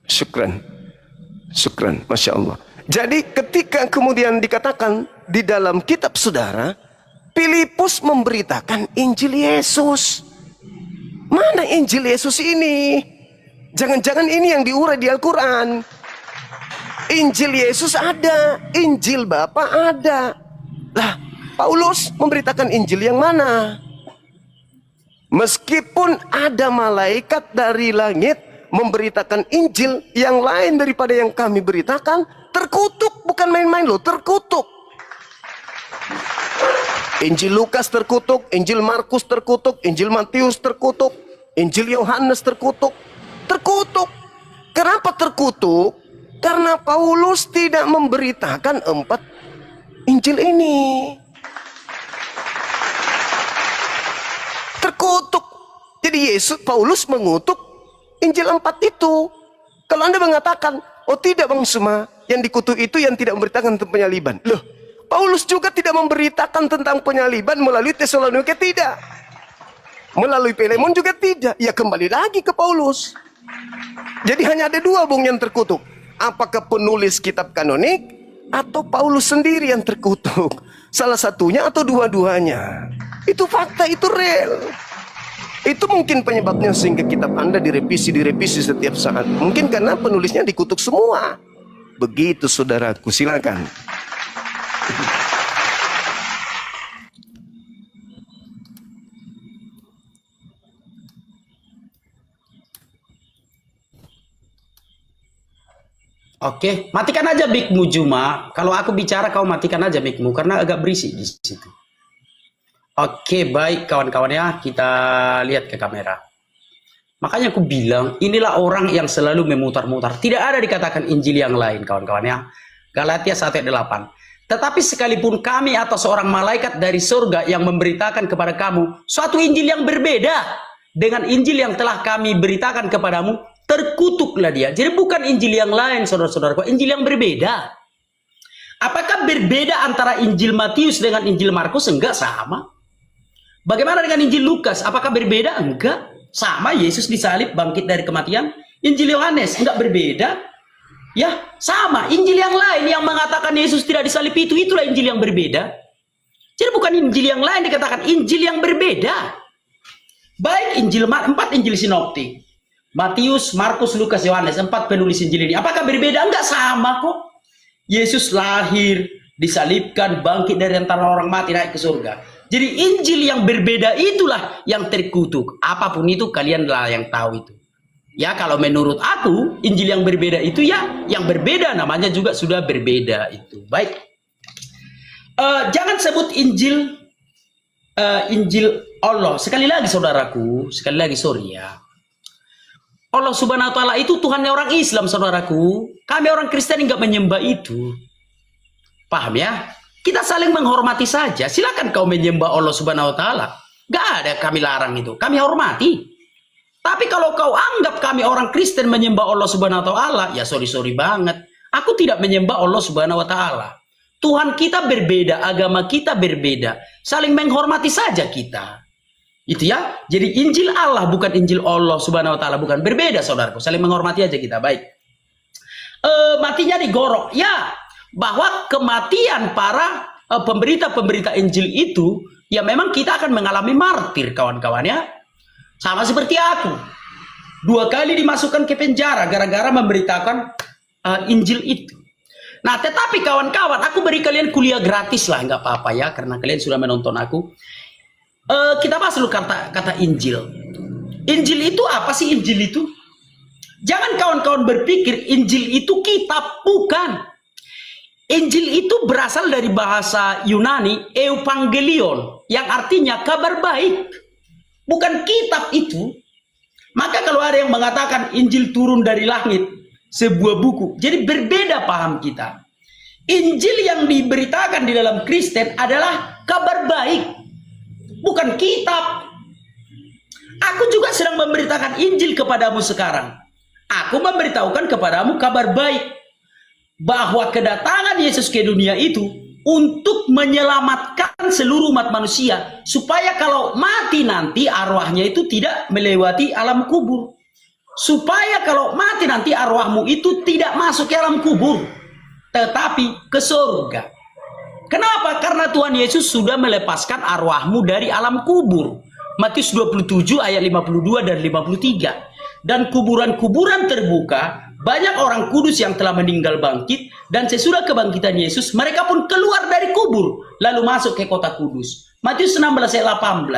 Syukran. Syukran. Masya Allah. Jadi ketika kemudian dikatakan di dalam kitab saudara, Filipus memberitakan Injil Yesus. Mana Injil Yesus ini? Jangan-jangan ini yang diurai di Al-Quran. Injil Yesus ada, Injil Bapa ada. Lah, Paulus memberitakan Injil yang mana? Meskipun ada malaikat dari langit memberitakan Injil yang lain daripada yang kami beritakan, terkutuk. Bukan main-main loh, terkutuk. Injil Lukas terkutuk, Injil Markus terkutuk, Injil Matius terkutuk, Injil Yohanes terkutuk. Terkutuk. Kenapa terkutuk? Karena Paulus tidak memberitakan 4 Injil ini. Terkutuk. Jadi Paulus mengutuk Injil 4 itu. Kalau Anda mengatakan, oh tidak Bang Suma, yang dikutuk itu yang tidak memberitakan tentang penyaliban. Loh, Paulus juga tidak memberitakan tentang penyaliban melalui Tesalonika, tidak. Melalui Filemon juga tidak. Ya kembali lagi ke Paulus. Jadi hanya ada 2 Bung yang terkutuk. Apakah penulis kitab kanonik atau Paulus sendiri yang terkutuk? Salah satunya atau dua-duanya? Itu fakta, itu real. Itu mungkin penyebabnya sehingga kitab Anda direvisi setiap saat. Mungkin karena penulisnya dikutuk semua. Begitu saudaraku, silakan.
Oke, matikan aja mic-mu Juma. Kalau aku bicara kau matikan aja mic-mu karena agak berisik di situ. Oke, baik kawan-kawannya, kita lihat ke kamera. Makanya aku bilang, inilah orang yang selalu memutar-mutar. Tidak ada dikatakan Injil yang lain, kawan-kawannya. Galatia 1:8. Tetapi sekalipun kami atau seorang malaikat dari surga yang memberitakan kepada kamu suatu Injil yang berbeda dengan Injil yang telah kami beritakan kepadamu, terkutuklah dia. Jadi bukan Injil yang lain, saudara-saudaraku, Injil yang berbeda. Apakah berbeda antara Injil Matius dengan Injil Markus? Enggak, sama. Bagaimana dengan Injil Lukas? Apakah berbeda? Enggak. Sama, Yesus disalib, bangkit dari kematian. Injil Yohanes, enggak berbeda. Ya, sama. Injil yang lain yang mengatakan Yesus tidak disalib itulah Injil yang berbeda. Jadi bukan Injil yang lain dikatakan, Injil yang berbeda. Baik Injil 4 Injil sinoptik. Matius, Markus, Lukas, Yohanes, 4 penulis Injil ini. Apakah berbeda? Enggak, sama kok. Yesus lahir, disalibkan, bangkit dari antara orang mati, naik ke surga. Jadi Injil yang berbeda itulah yang terkutuk. Apapun itu kalianlah yang tahu itu. Ya kalau menurut aku Injil yang berbeda itu ya yang berbeda namanya juga sudah berbeda itu. Baik. Jangan sebut Injil Injil Allah. Sekali lagi saudaraku, sekali lagi sorry ya. Allah Subhanahu wa taala itu Tuhannya orang Islam, saudaraku. Kami orang Kristen enggak menyembah itu. Paham ya? Kita saling menghormati saja. Silakan kau menyembah Allah Subhanahu wa taala. Enggak ada kami larang itu. Kami hormati. Tapi kalau kau anggap kami orang Kristen menyembah Allah Subhanahu wa taala, ya sorry banget. Aku tidak menyembah Allah Subhanahu wa taala. Tuhan kita berbeda, agama kita berbeda. Saling menghormati saja kita. Itu ya. Jadi Injil Allah bukan Injil Allah Subhanahu wa taala, bukan, berbeda saudaraku. Saling menghormati aja kita. Baik. Matinya digorok. Ya, bahwa kematian para pemberita-pemberita Injil itu ya memang kita akan mengalami martir kawan-kawannya. Sama seperti aku. 2 kali dimasukkan ke penjara gara-gara memberitakan Injil itu. Nah, tetapi kawan-kawan, aku beri kalian kuliah gratis lah, nggak apa-apa ya, karena kalian sudah menonton aku. Kita bahas dulu kata Injil. Injil itu apa sih Injil itu? Jangan kawan-kawan berpikir Injil itu kitab, bukan. Injil itu berasal dari bahasa Yunani, Evangelion, yang artinya kabar baik. Bukan kitab itu. Maka kalau ada yang mengatakan Injil turun dari langit, sebuah buku, jadi berbeda paham kita. Injil yang diberitakan di dalam Kristen adalah kabar baik, bukan kitab. Aku juga sedang memberitakan Injil kepadamu sekarang. Aku memberitahukan kepadamu kabar baik, bahwa kedatangan Yesus ke dunia itu untuk menyelamatkan seluruh umat manusia, supaya kalau mati nanti arwahnya itu tidak melewati alam kubur. Supaya kalau mati nanti arwahmu itu tidak masuk ke alam kubur, tetapi ke surga. Kenapa? Karena Tuhan Yesus sudah melepaskan arwahmu dari alam kubur. Matius 27 ayat 52 dan 53. Dan kuburan-kuburan terbuka, banyak orang kudus yang telah meninggal bangkit, dan sesudah kebangkitan Yesus, mereka pun keluar dari kubur, lalu masuk ke kota kudus. Matius 16 ayat 18.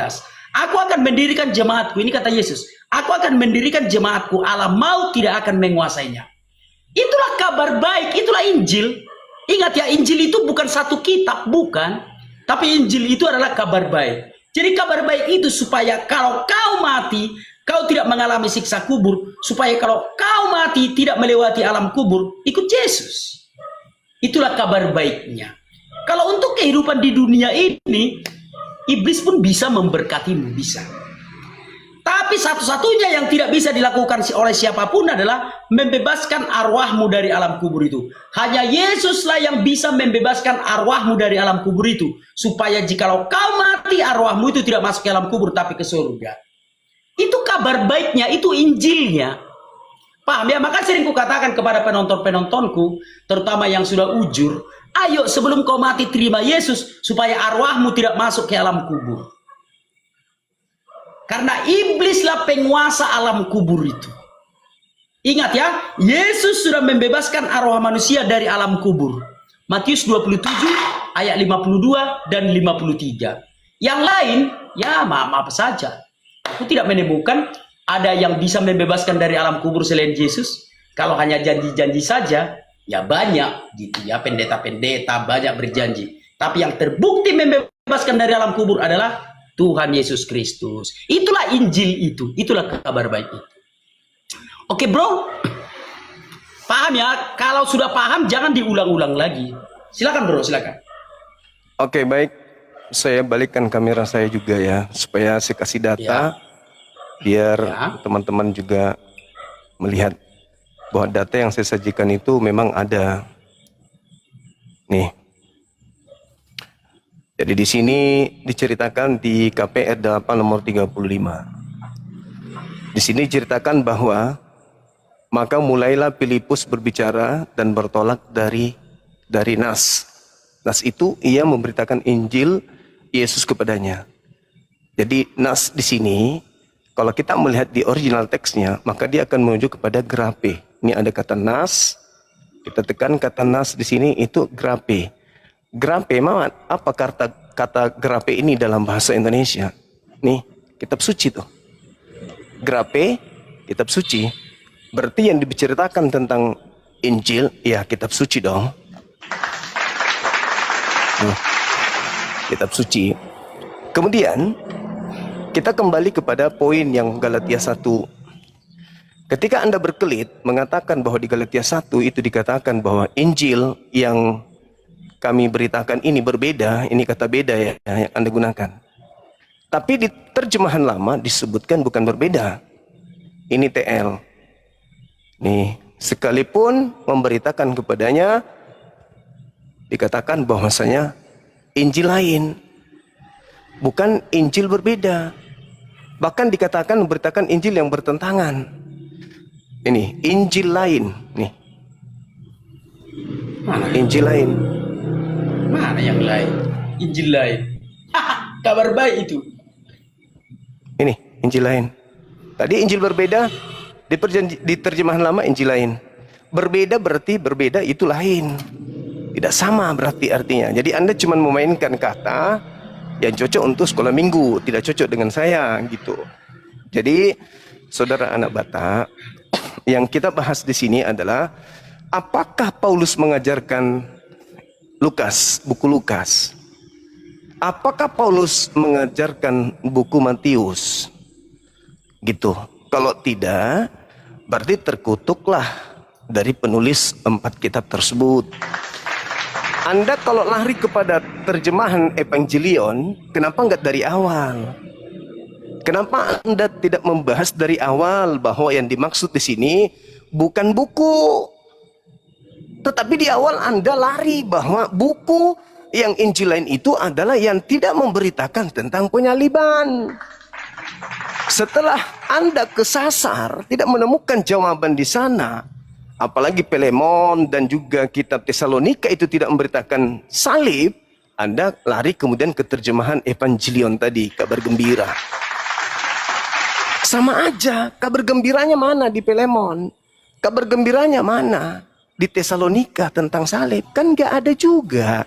Aku akan mendirikan jemaatku, ini kata Yesus. Aku akan mendirikan jemaatku, alam maut tidak akan menguasainya. Itulah kabar baik, itulah Injil. Ingat ya, Injil itu bukan satu kitab, bukan. Tapi Injil itu adalah kabar baik. Jadi kabar baik itu supaya kalau kau mati, kau tidak mengalami siksa kubur. Supaya kalau kau mati tidak melewati alam kubur, ikut Yesus. Itulah kabar baiknya. Kalau untuk kehidupan di dunia ini, iblis pun bisa memberkatimu, bisa. Tapi satu-satunya yang tidak bisa dilakukan oleh siapapun adalah membebaskan arwahmu dari alam kubur itu. Hanya Yesuslah yang bisa membebaskan arwahmu dari alam kubur itu. Supaya jikalau kau mati, arwahmu itu tidak masuk ke alam kubur tapi ke surga. Itu kabar baiknya, itu Injilnya. Paham ya? Maka sering kukatakan kepada penonton-penontonku, terutama yang sudah ujur, ayo sebelum kau mati terima Yesus supaya arwahmu tidak masuk ke alam kubur. Karena iblislah penguasa alam kubur itu. Ingat ya, Yesus sudah membebaskan arwah manusia dari alam kubur. Matius 27 ayat 52 dan 53. Yang lain, ya maaf saja. Aku tidak menemukan ada yang bisa membebaskan dari alam kubur selain Yesus. Kalau hanya janji-janji saja, ya banyak gitu ya, pendeta-pendeta banyak berjanji. Tapi yang terbukti membebaskan dari alam kubur adalah Tuhan Yesus Kristus. Itulah Injil itu. Itulah kabar baik itu. Oke bro. Paham ya? Kalau sudah paham jangan diulang-ulang lagi. Silakan bro, silakan.
Oke, baik. Saya balikkan kamera saya juga ya. Supaya saya kasih data.
Ya.
Biar
Ya.
teman-teman juga melihat bahwa data yang saya sajikan itu memang ada. Nih. Jadi di sini diceritakan di KPR 8 nomor 35. Di sini diceritakan bahwa maka mulailah Filipus berbicara dan bertolak dari Nas. Nas itu ia memberitakan Injil Yesus kepadanya. Jadi Nas di sini kalau kita melihat di original teksnya, maka dia akan menuju kepada grape. Ini ada kata Nas. Kita tekan kata Nas di sini itu grape. Grape, apa kata grape ini dalam bahasa Indonesia? Nih, kitab suci tuh. Grape, kitab suci. Berarti yang diceritakan tentang Injil, ya kitab suci dong. Kitab suci. Kemudian, kita kembali kepada poin yang Galatia 1. Ketika Anda berkelit mengatakan bahwa di Galatia 1 itu dikatakan bahwa Injil yang kami beritakan ini berbeda, ini kata beda ya yang Anda gunakan. Tapi di terjemahan lama disebutkan bukan berbeda. Ini TL. Nih, sekalipun memberitakan kepadanya dikatakan bahwasanya Injil lain. Bukan Injil berbeda. Bahkan dikatakan memberitakan Injil yang bertentangan. Ini Injil lain, nih.
Mana?
Injil lain.
Mana yang lain? Injil lain. Kabar baik itu.
Ini Injil lain. Tadi Injil berbeda, di terjemahan lama Injil lain. Berbeda berarti berbeda itu lain. Tidak sama berarti artinya. Jadi Anda cuma memainkan kata yang cocok untuk sekolah minggu, tidak cocok dengan saya gitu. Jadi saudara anak Batak, yang kita bahas di sini adalah apakah Paulus mengajarkan Lukas, buku Lukas? Apakah Paulus mengajarkan buku Matius? Gitu. Kalau tidak, berarti terkutuklah dari penulis 4 kitab tersebut. Anda kalau lari kepada terjemahan Evangelion, kenapa enggak dari awal? Kenapa Anda tidak membahas dari awal bahwa yang dimaksud di sini bukan buku? Tetapi di awal Anda lari bahwa buku yang Injil lain itu adalah yang tidak memberitakan tentang penyaliban. Setelah Anda kesasar, tidak menemukan jawaban di sana, apalagi Filemon dan juga kitab Tesalonika itu tidak memberitakan salib, Anda lari kemudian ke terjemahan Evangelion tadi, kabar gembira. Sama aja, kabar gembiranya mana di Filemon? Kabar gembiranya mana di Tesalonika tentang salib? Kan nggak ada juga.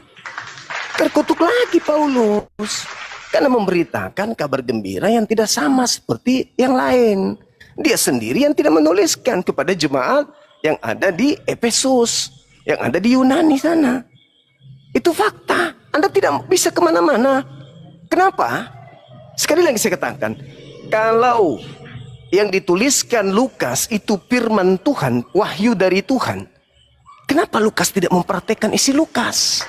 Terkutuk lagi Paulus karena memberitakan kabar gembira yang tidak sama seperti yang lain. Dia sendiri yang tidak menuliskan kepada jemaat yang ada di Efesus, yang ada di Yunani sana. Itu fakta. Anda tidak bisa kemana-mana. Kenapa? Sekali lagi saya katakan, kalau yang dituliskan Lukas itu firman Tuhan, wahyu dari Tuhan, kenapa Lukas tidak mempraktekkan isi Lukas?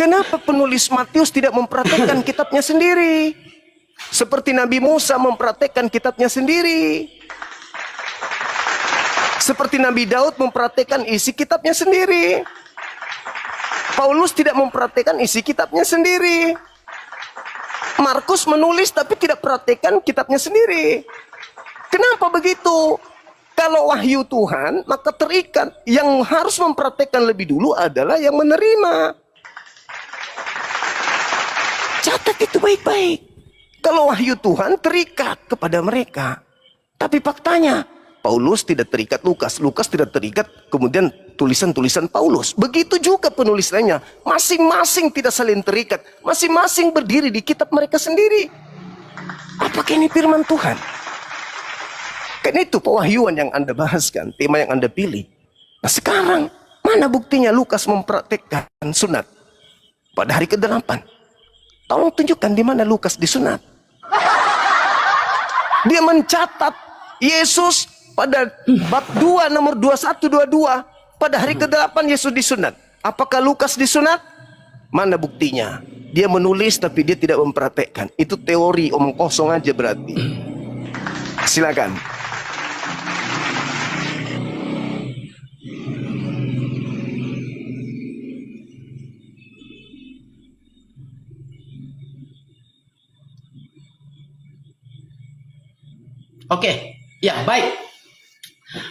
Kenapa penulis Matius tidak mempraktekkan kitabnya sendiri? Seperti Nabi Musa mempraktekkan kitabnya sendiri. Seperti Nabi Daud mempraktekkan isi kitabnya sendiri. Paulus tidak mempraktekkan isi kitabnya sendiri. Markus menulis tapi tidak praktekkan kitabnya sendiri. Kenapa begitu? Kalau wahyu Tuhan, maka terikat. Yang harus mempraktekkan lebih dulu adalah yang menerima. Catat itu baik-baik. Kalau wahyu Tuhan terikat kepada mereka. Tapi faktanya, Paulus tidak terikat Lukas. Lukas tidak terikat kemudian tulisan-tulisan Paulus. Begitu juga penulis lainnya. Masing-masing tidak saling terikat. Masing-masing berdiri di kitab mereka sendiri. Apakah ini firman Tuhan? Kan itu pewahyuan yang Anda bahaskan. Tema yang Anda pilih. Nah sekarang, mana buktinya Lukas mempraktekkan sunat pada hari ke-8? Tolong tunjukkan di mana Lukas disunat. Dia mencatat Yesus pada bab 2 nomor 21-22 pada hari ke-8 Yesus disunat. Apakah Lukas disunat? Mana buktinya? Dia menulis tapi dia tidak mempraktekkan. Itu teori omong kosong aja berarti. Silakan.
Oke, ya baik.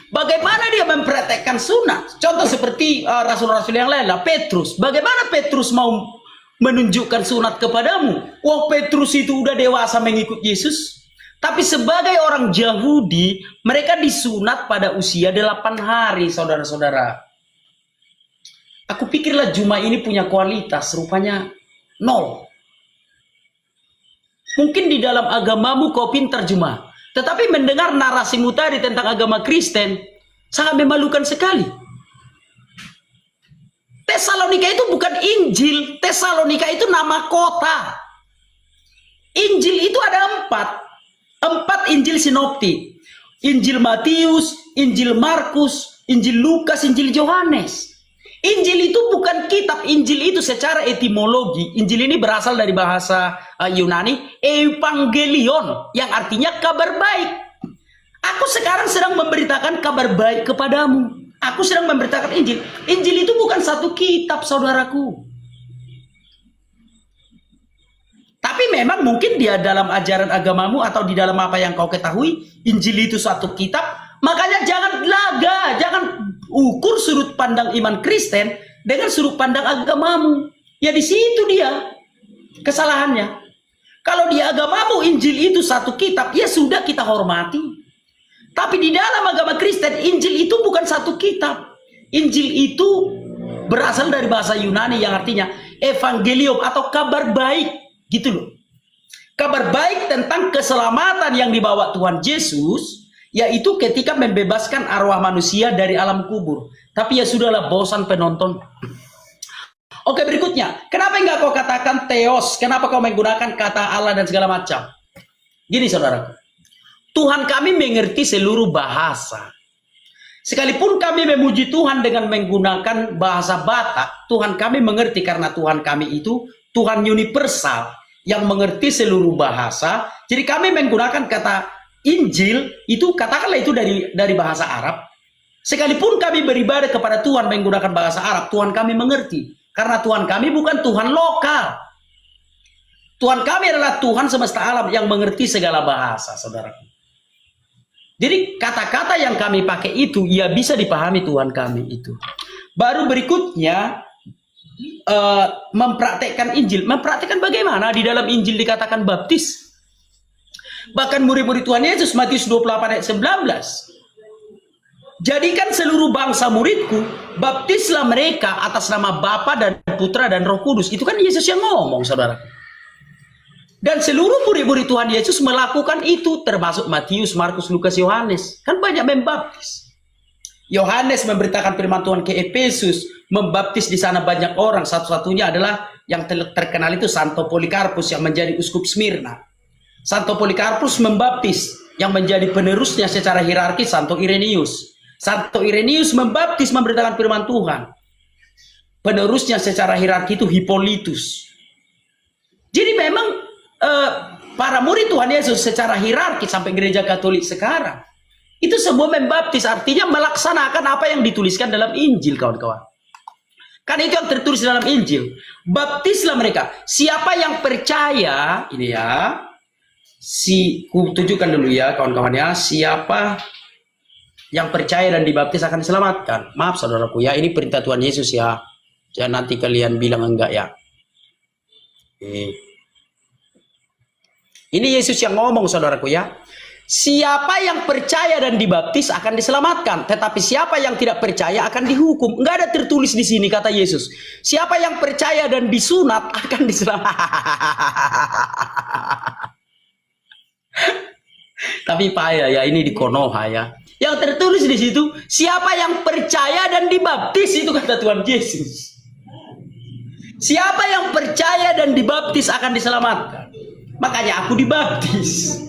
Bagaimana dia mempraktekkan sunat? Contoh seperti rasul-rasul yang lain lah, Petrus. Bagaimana Petrus mau menunjukkan sunat kepadamu? Wah, Petrus itu udah dewasa mengikut Yesus. Tapi sebagai orang Yahudi, mereka disunat pada usia 8 hari, saudara-saudara. Aku pikirlah Juma ini punya kualitas, rupanya 0. Mungkin di dalam agamamu kau pintar Juma. Tetapi mendengar narasimu tadi tentang agama Kristen sangat memalukan sekali. Tesalonika itu bukan Injil. Tesalonika itu nama kota. Injil itu ada 4 Injil sinoptik. Injil Matius, Injil Markus, Injil Lukas, Injil Yohanes. Injil itu bukan kitab. Injil itu secara etimologi, Injil ini berasal dari bahasa Yunani Evangelion, yang artinya kabar baik. Aku sekarang sedang memberitakan kabar baik kepadamu. Aku sedang memberitakan Injil. Injil itu bukan satu kitab, saudaraku. Tapi memang mungkin dia dalam ajaran agamamu atau di dalam apa yang kau ketahui, Injil itu satu kitab. Makanya jangan laga, jangan ukur sudut pandang iman Kristen dengan sudut pandang agamamu. Ya di situ dia kesalahannya. Kalau di agamamu Injil itu satu kitab, ya sudah kita hormati. Tapi di dalam agama Kristen, Injil itu bukan satu kitab. Injil itu berasal dari bahasa Yunani yang artinya evangelium atau kabar baik, gitu loh. Kabar baik tentang keselamatan yang dibawa Tuhan Yesus, yaitu ketika membebaskan arwah manusia dari alam kubur. Tapi ya sudahlah, bosan penonton. Oke, berikutnya, kenapa enggak kau katakan theos? Kenapa kau menggunakan kata Allah dan segala macam? Gini saudaraku, Tuhan kami mengerti seluruh bahasa. Sekalipun kami memuji Tuhan dengan menggunakan bahasa Batak, Tuhan kami mengerti karena Tuhan kami itu Tuhan universal yang mengerti seluruh bahasa. Jadi kami menggunakan kata Injil itu, katakanlah itu dari bahasa Arab. Sekalipun kami beribadah kepada Tuhan menggunakan bahasa Arab, Tuhan kami mengerti. Karena Tuhan kami bukan Tuhan lokal. Tuhan kami adalah Tuhan semesta alam yang mengerti segala bahasa, saudaraku. Jadi kata-kata yang kami pakai itu, ya bisa dipahami Tuhan kami itu. Baru berikutnya, mempraktekkan Injil. Mempraktekkan bagaimana? Di dalam Injil dikatakan baptis. Bahkan murid-murid Tuhan Yesus, Matius 28 ayat 19. Jadikan seluruh bangsa muridku, baptislah mereka atas nama Bapa dan Putra dan Roh Kudus. Itu kan Yesus yang ngomong, saudara. Dan seluruh murid-murid Tuhan Yesus melakukan itu, termasuk Matius, Markus, Lukas, Yohanes. Kan banyak membaptis. Yohanes memberitakan firman Tuhan ke Efesus, membaptis di sana banyak orang. Satu-satunya adalah yang terkenal itu Santo Polikarpus yang menjadi uskup Smyrna. Santo Polikarpus membaptis, yang menjadi penerusnya secara hierarki Santo Irenaeus. Santo Irenaeus membaptis, memberitakan firman Tuhan. Penerusnya secara hierarki itu Hippolytus. Jadi memang para murid Tuhan Yesus secara hierarki sampai gereja Katolik sekarang itu semua membaptis, artinya melaksanakan apa yang dituliskan dalam Injil, kawan-kawan. Kan itu yang tertulis dalam Injil. Baptislah mereka. Siapa yang percaya, ini ya, ku tunjukkan dulu ya kawan-kawan ya, siapa yang percaya dan dibaptis akan diselamatkan. Maaf saudaraku ya, ini perintah Tuhan Yesus ya. Jangan nanti kalian bilang enggak ya. Ini Yesus yang ngomong saudaraku ya. Siapa yang percaya dan dibaptis akan diselamatkan, tetapi siapa yang tidak percaya akan dihukum. Enggak ada tertulis di sini kata Yesus. Siapa yang percaya dan disunat akan diselamatkan. Tapi payah ya, ini di Konoha ya. Yang tertulis di situ, siapa yang percaya dan dibaptis, itu kata Tuhan Yesus. Siapa yang percaya dan dibaptis akan diselamatkan. Makanya aku dibaptis.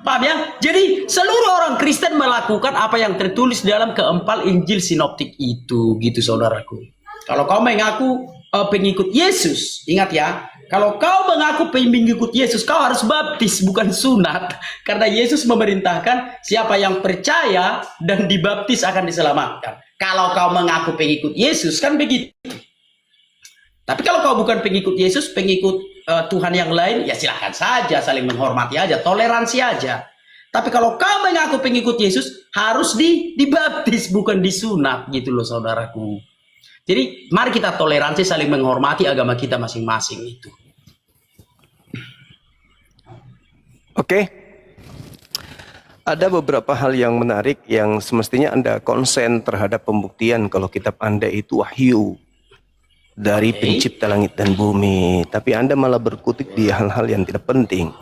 Paham ya? Jadi seluruh orang Kristen melakukan apa yang tertulis dalam keempat Injil sinoptik itu, gitu saudaraku. Kalau kau mengaku pengikut Yesus, ingat ya, kalau kau mengaku pengikut Yesus, kau harus baptis, bukan sunat. Karena Yesus memerintahkan siapa yang percaya dan dibaptis akan diselamatkan. Kalau kau mengaku pengikut Yesus, kan begitu. Tapi kalau kau bukan pengikut Yesus, pengikut Tuhan yang lain, ya silahkan saja, saling menghormati aja, toleransi aja. Tapi kalau kau mengaku pengikut Yesus, harus dibaptis, bukan disunat, gitu loh saudaraku. Jadi mari kita toleransi, saling menghormati agama kita masing-masing itu.
Oke. Ada beberapa hal yang menarik yang semestinya Anda konsen terhadap pembuktian kalau kitab Anda itu wahyu dari pencipta langit dan bumi. Tapi Anda malah berkutik di hal-hal yang tidak penting.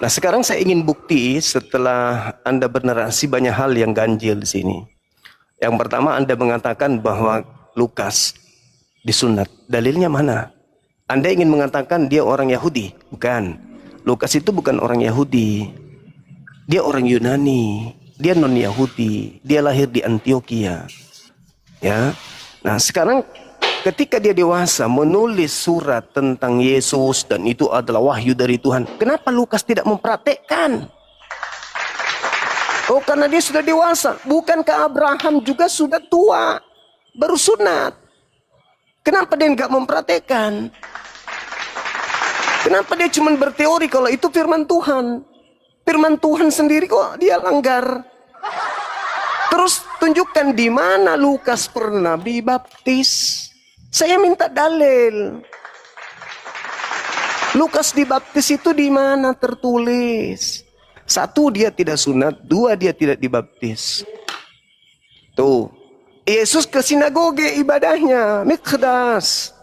Nah sekarang saya ingin bukti setelah Anda bernarasi banyak hal yang ganjil di sini. Yang pertama Anda mengatakan bahwa Lukas disunat. Dalilnya mana? Anda ingin mengatakan dia orang Yahudi? Bukan. Lukas itu bukan orang Yahudi. Dia orang Yunani. Dia non Yahudi. Dia lahir di Antioquia. Ya. Nah, sekarang ketika dia dewasa menulis surat tentang Yesus dan itu adalah wahyu dari Tuhan, kenapa Lukas tidak mempraktekkan? Oh, karena dia sudah dewasa. Bukankah Abraham juga sudah tua? Baru sunat. Kenapa dia nggak mempraktekkan? Kenapa dia cuma berteori kalau itu firman Tuhan? Firman Tuhan sendiri kok dia langgar. Terus tunjukkan di mana Lukas pernah dibaptis. Saya minta dalil. Lukas dibaptis itu di mana tertulis? 1, dia tidak sunat. 2, dia tidak dibaptis. Tuh. Yesus ke sinagoge ibadahnya, Mikdas.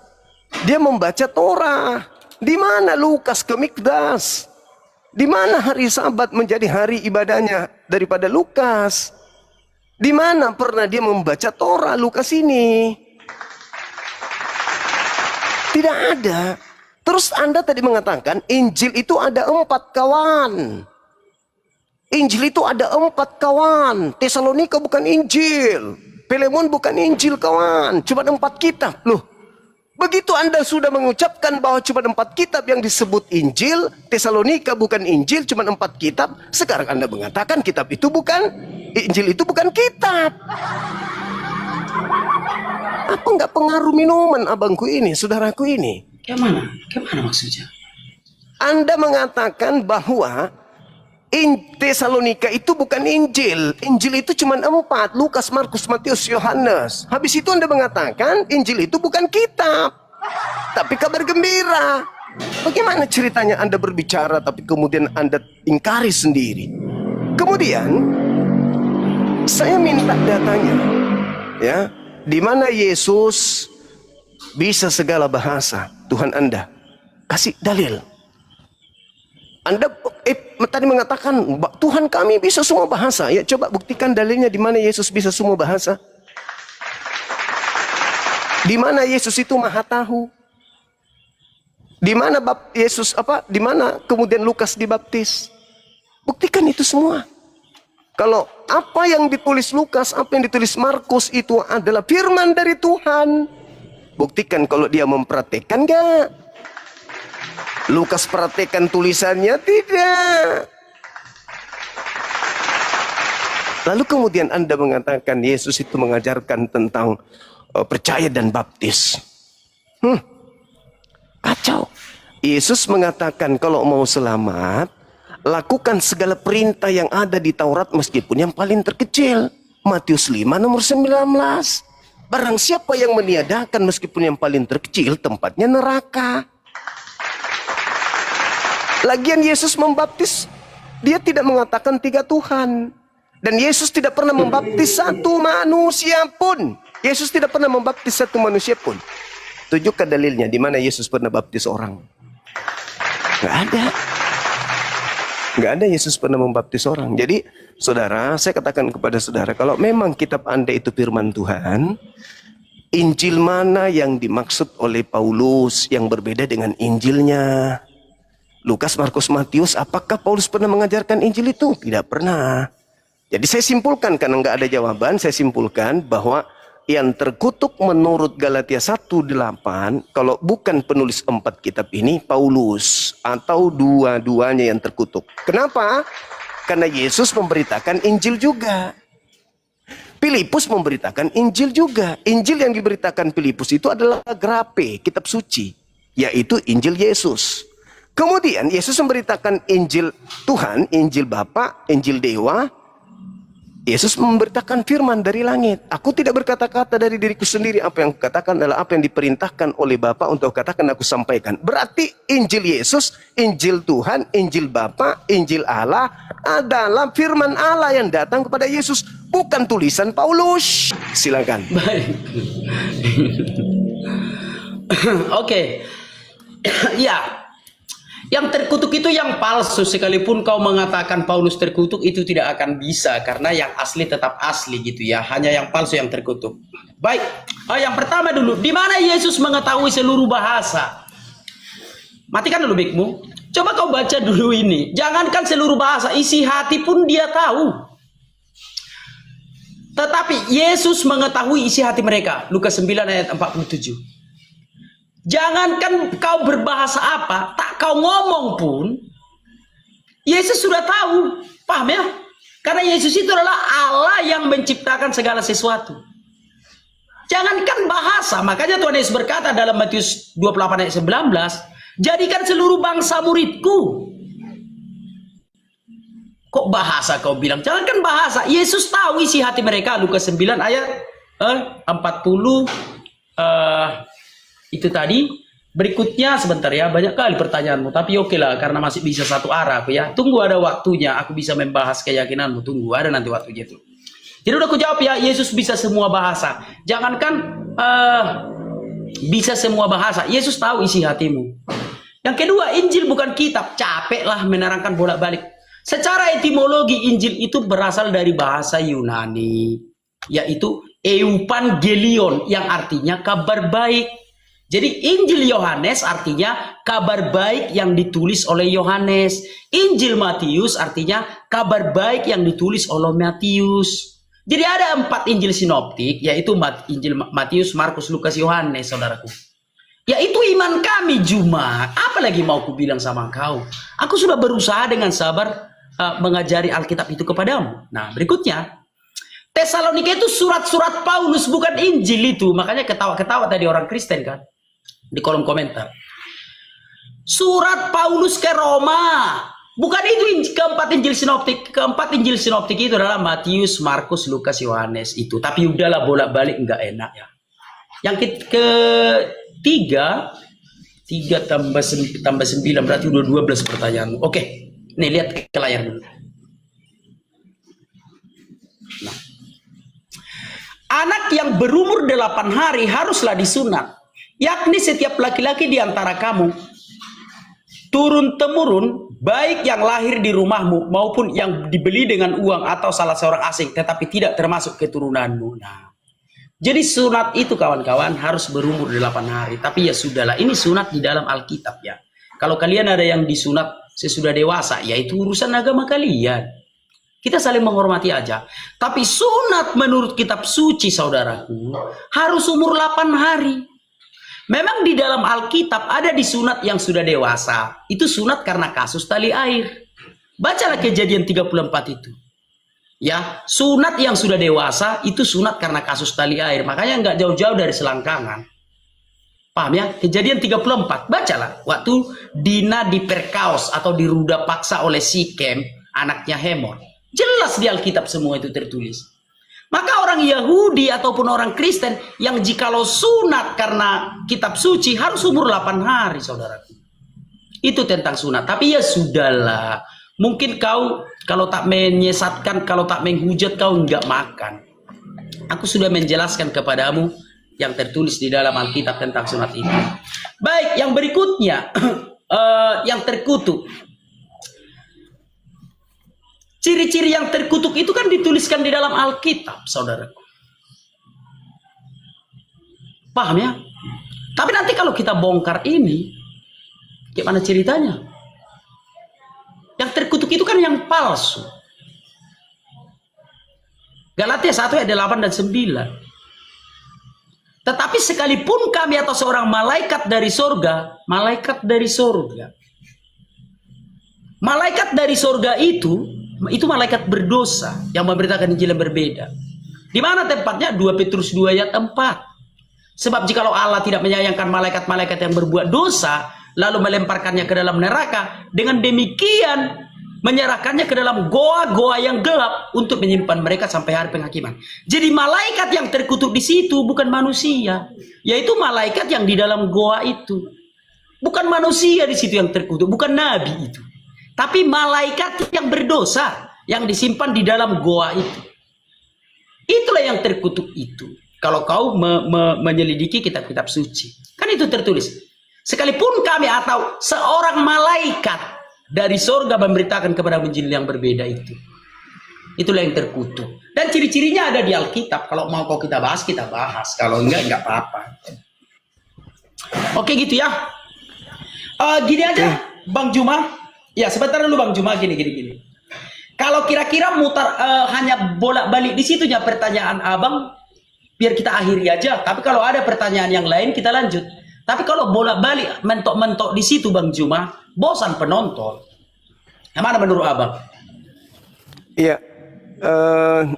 Dia membaca Torah. Di mana Lukas ke Mikdas? Di mana hari Sabat menjadi hari ibadahnya daripada Lukas? Di mana pernah dia membaca Torah Lukas ini? Tidak ada. Terus Anda tadi mengatakan Injil itu ada 4 kawan. Injil itu ada 4 kawan. Tesalonika bukan Injil. Filemon bukan Injil kawan. Cuma 4 kitab. Loh, begitu Anda sudah mengucapkan bahwa cuma 4 kitab yang disebut Injil, Tesalonika bukan Injil, cuma 4 kitab. Sekarang Anda mengatakan kitab itu bukan, Injil itu bukan kitab. Apa nggak pengaruh minuman abangku ini, saudaraku ini?
Kemana? Kemana maksudnya?
Anda mengatakan bahwa Tesalonika itu bukan Injil. Injil itu cuma 4. Lukas, Markus, Matius, Yohanes. Habis itu Anda mengatakan Injil itu bukan kitab, tapi kabar gembira. Bagaimana ceritanya Anda berbicara tapi kemudian Anda ingkari sendiri? Kemudian saya minta datanya. Ya, di mana Yesus bisa segala bahasa? Tuhan Anda kasih dalil. Anda tadi mengatakan Tuhan kami bisa semua bahasa. Ya, coba buktikan dalilnya di mana Yesus bisa semua bahasa. Di mana Yesus itu Maha Tahu. Di mana Yesus di mana kemudian Lukas dibaptis. Buktikan itu semua. Kalau apa yang ditulis Lukas, apa yang ditulis Markus itu adalah firman dari Tuhan. Buktikan kalau dia mempraktekkan enggak. Lukas praktekkan tulisannya? Tidak. Lalu kemudian Anda mengatakan Yesus itu mengajarkan tentang percaya dan baptis. Kacau. Yesus mengatakan kalau mau selamat, lakukan segala perintah yang ada di Taurat meskipun yang paling terkecil. Matius 5 nomor 19. Barang siapa yang meniadakan meskipun yang paling terkecil, tempatnya neraka. Lagian Yesus membaptis, dia tidak mengatakan 3 Tuhan. Dan Yesus tidak pernah membaptis 1 manusia pun. Yesus tidak pernah membaptis 1 manusia pun. Tunjukkan dalilnya di mana Yesus pernah baptis orang. Nggak ada. Nggak ada Yesus pernah membaptis orang. Jadi, saudara, saya katakan kepada saudara, kalau memang kitab Anda itu firman Tuhan, Injil mana yang dimaksud oleh Paulus yang berbeda dengan Injilnya? Lukas, Markus, Matius, apakah Paulus pernah mengajarkan Injil itu? Tidak pernah. Jadi saya simpulkan, karena nggak ada jawaban, saya simpulkan bahwa yang terkutuk menurut Galatia 1:8, kalau bukan penulis 4 kitab ini, Paulus, atau dua-duanya yang terkutuk. Kenapa? Karena Yesus memberitakan Injil juga. Filipus memberitakan Injil juga. Injil yang diberitakan Filipus itu adalah grape, kitab suci, yaitu Injil Yesus. Kemudian Yesus memberitakan Injil Tuhan, Injil Bapa, Injil Dewa. Yesus memberitakan firman dari langit. Aku tidak berkata-kata dari diriku sendiri. Apa yang kukatakan adalah apa yang diperintahkan oleh Bapa untuk katakan aku sampaikan. Berarti Injil Yesus, Injil Tuhan, Injil Bapa, Injil Allah adalah firman Allah yang datang kepada Yesus, bukan tulisan Paulus. Silakan.
Baik. Oke. Ya. Yang terkutuk itu yang palsu. Sekalipun kau mengatakan Paulus terkutuk, itu tidak akan bisa. Karena yang asli tetap asli gitu ya. Hanya yang palsu yang terkutuk. Baik. Yang pertama dulu. Di mana Yesus mengetahui seluruh bahasa? Matikan dulu mic-mu. Coba kau baca dulu ini. Jangankan seluruh bahasa. Isi hati pun dia tahu. Tetapi Yesus mengetahui isi hati mereka. Lukas 9 ayat 47. Jangankan kau berbahasa apa, tak kau ngomong pun, Yesus sudah tahu. Paham ya? Karena Yesus itu adalah Allah yang menciptakan segala sesuatu. Jangankan bahasa, makanya Tuhan Yesus berkata dalam Matius 28 ayat 19, jadikan seluruh bangsa muridku. Kok bahasa kau bilang? Jangankan bahasa, Yesus tahu isi hati mereka. Lukas 9 ayat 40 Itu tadi. Berikutnya sebentar ya, banyak kali pertanyaanmu, tapi oke lah, karena masih bisa satu arah aku ya. Tunggu ada waktunya, aku bisa membahas keyakinanmu. Tunggu, ada nanti waktunya itu. Jadi udah aku jawab ya, Yesus bisa semua bahasa. Jangankan bisa semua bahasa, Yesus tahu isi hatimu. Yang kedua, Injil bukan kitab. Capek lah menerangkan bolak-balik. Secara etimologi, Injil itu berasal dari bahasa Yunani, yaitu Euangelion, yang artinya kabar baik. Jadi Injil Yohanes artinya kabar baik yang ditulis oleh Yohanes. Injil Matius artinya kabar baik yang ditulis oleh Matius. Jadi ada 4 Injil sinoptik, yaitu Injil Matius, Markus, Lukas, Yohanes, saudaraku. Yaitu iman kami Jumat. Apalagi mau ku bilang sama kau? Aku sudah berusaha dengan sabar mengajari Alkitab itu kepadamu. Nah, berikutnya. Tesalonika itu surat-surat Paulus, bukan Injil itu. Makanya ketawa-ketawa tadi orang Kristen kan. Di kolom komentar. Surat Paulus ke Roma. Bukan itu keempat Injil sinoptik. Keempat Injil sinoptik itu adalah Matius, Markus, Lukas, Yohanes itu. Tapi udahlah bolak-balik nggak enak ya. Yang ketiga, 3 tambah 9 berarti udah 12 pertanyaan. Oke, nih lihat ke layar dulu. Nah. Anak yang berumur 8 hari haruslah disunat. Yakni setiap laki-laki di antara kamu turun-temurun, baik yang lahir di rumahmu maupun yang dibeli dengan uang atau salah seorang asing, tetapi tidak termasuk keturunanmu. Nah, jadi sunat itu kawan-kawan harus berumur 8 hari. Tapi ya sudahlah, ini sunat di dalam Alkitab ya. Kalau kalian ada yang disunat sesudah dewasa, ya itu urusan agama kalian. Kita saling menghormati aja. Tapi sunat menurut kitab suci, saudaraku, harus umur 8 hari. Memang di dalam Alkitab ada disunat yang sudah dewasa. Itu sunat karena kasus tali air. Bacalah Kejadian 34 itu. Ya, sunat yang sudah dewasa itu sunat karena kasus tali air. Makanya nggak jauh-jauh dari selangkangan. Paham ya? Kejadian 34. Bacalah. Waktu Dina diperkaos atau diruda paksa oleh Sikem, anaknya Hemor. Jelas di Alkitab semua itu tertulis. Maka orang Yahudi ataupun orang Kristen yang jikalau sunat karena kitab suci harus umur 8 hari, saudaraku. Itu tentang sunat. Tapi ya sudahlah. Mungkin kau kalau tak menyesatkan, kalau tak menghujat, kau enggak makan. Aku sudah menjelaskan kepadamu yang tertulis di dalam Alkitab tentang sunat itu. Baik, yang berikutnya yang terkutuk. Ciri-ciri yang terkutuk itu kan dituliskan di dalam Alkitab, saudaraku. Paham ya? Tapi nanti kalau kita bongkar ini, gimana ceritanya? Yang terkutuk itu kan yang palsu. Galatia 1 ayat 8 dan 9. Tetapi sekalipun kami atau seorang malaikat dari sorga, malaikat dari sorga. Malaikat dari sorga itu malaikat berdosa yang memberitakan Injil yang berbeda. Di mana tempatnya? 2 Petrus 2 ayat 4. Sebab jikalau Allah tidak menyayangkan malaikat-malaikat yang berbuat dosa, lalu melemparkannya ke dalam neraka, dengan demikian menyerahkannya ke dalam goa-goa yang gelap untuk menyimpan mereka sampai hari penghakiman. Jadi malaikat yang terkutuk di situ bukan manusia, yaitu malaikat yang di dalam goa itu. Bukan manusia di situ yang terkutuk, bukan nabi itu. Tapi malaikat yang berdosa yang disimpan di dalam goa itu. Itulah yang terkutuk itu. Kalau kau menyelidiki kitab-kitab suci. Kan itu tertulis. Sekalipun kami atau seorang malaikat dari sorga memberitakan kepada Injil yang berbeda itu. Itulah yang terkutuk. Dan ciri-cirinya ada di Alkitab. Kalau mau kita bahas, kita bahas. Kalau enggak apa-apa. Oke gitu ya. Gini aja, Bang Juma. Ya sebentar dulu Bang Juma, gini. Kalau kira-kira mutar hanya bolak-balik di situnya pertanyaan abang, biar kita akhiri aja. Tapi kalau ada pertanyaan yang lain kita lanjut. Tapi kalau bolak-balik mentok-mentok di situ Bang Juma, bosan penonton. Yang mana menurut abang?
Iya,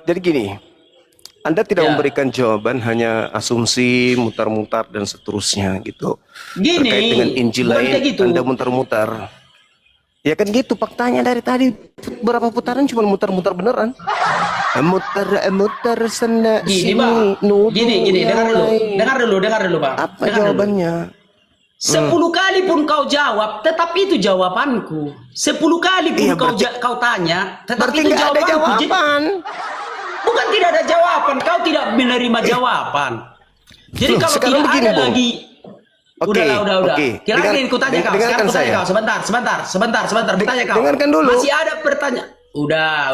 jadi gini, Anda tidak memberikan jawaban, hanya asumsi, mutar-mutar dan seterusnya gitu.
Gini,
terkait dengan Injil lain,
gitu.
Anda mutar-mutar. Ya kan gitu faktanya dari tadi berapa putaran cuma muter-muter beneran. Muter-muter sana
Gini
sini
bang,
nuduh
gini,
yang lain.
dengar dulu bang.
Apa
Dengar dulu.
jawabannya?
10 kali pun kau jawab, tetap itu jawabanku. 10 kali pun
Iya, berarti-
kau tanya, tetap
Berarti
itu
nggak ada
jawabanku. Jadi,
jawaban.
bukan tidak ada jawaban, kau tidak menerima jawaban. Jadi
Loh,
kalau
sekarang
tidak
begini,
ada
Bung.
lagi,
Oke,
udah.
oke.
Kira-kira ku tanya kau,
Dengarkan
sekarang ku tanya
saya.
kau, sebentar, bertanya kau.
Dengarkan dulu.
Masih ada pertanyaan? Udah.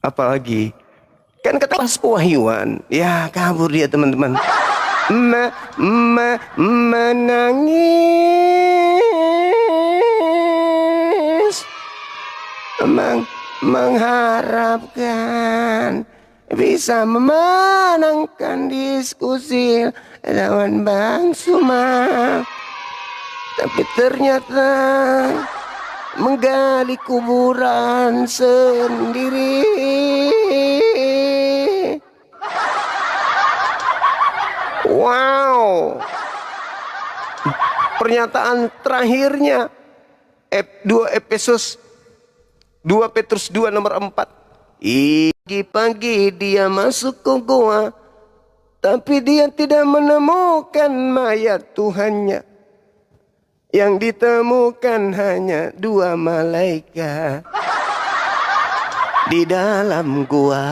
Apalagi? Kan kata pas pewahyuan. Ya kabur dia teman-teman. Menangis. Mengharapkan bisa memenangkan diskusi lawan Bang Suma. Tapi ternyata menggali kuburan sendiri. Wow. Pernyataan terakhirnya 2 Petrus 2 nomor 4. Pagi-pagi dia masuk ke gua, tapi dia tidak menemukan mayat Tuhannya. Yang ditemukan hanya 2 malaikat di dalam gua.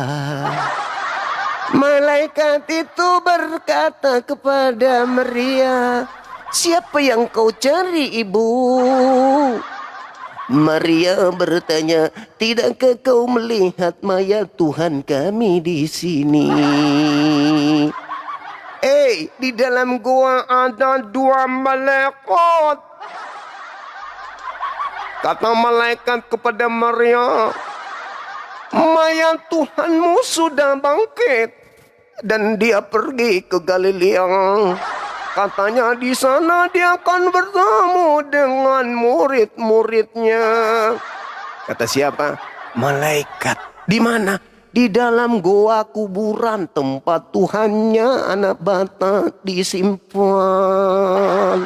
Malaikat itu berkata kepada Maria, "Siapa yang kau cari, Ibu?" Maria bertanya, "Tidakkah kau melihat mayat Tuhan kami di sini?" Di dalam gua ada 2 malaikat. Kata malaikat kepada Maria, "Mayat Tuhanmu sudah bangkit." Dan dia pergi ke Galilea. Katanya di sana dia akan bertemu dengan murid-muridnya. Kata siapa? Malaikat. Di mana? Di dalam goa kuburan tempat Tuhannya anak bata disimpan.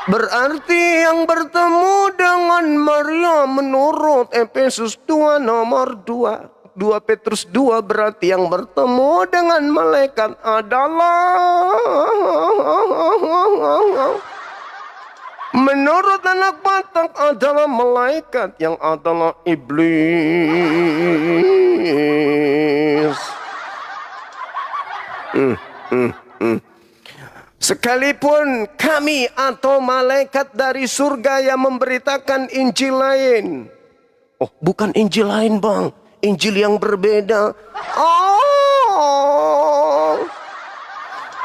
Berarti yang bertemu dengan Maria menurut Efesus 2 nomor 2. 2 Petrus 2 berarti yang bertemu dengan malaikat adalah menurut anak Batak adalah malaikat yang adalah iblis. Sekalipun kami atau malaikat dari surga yang memberitakan Injil lain. Oh, bukan Injil lain, Bang. Injil yang berbeda.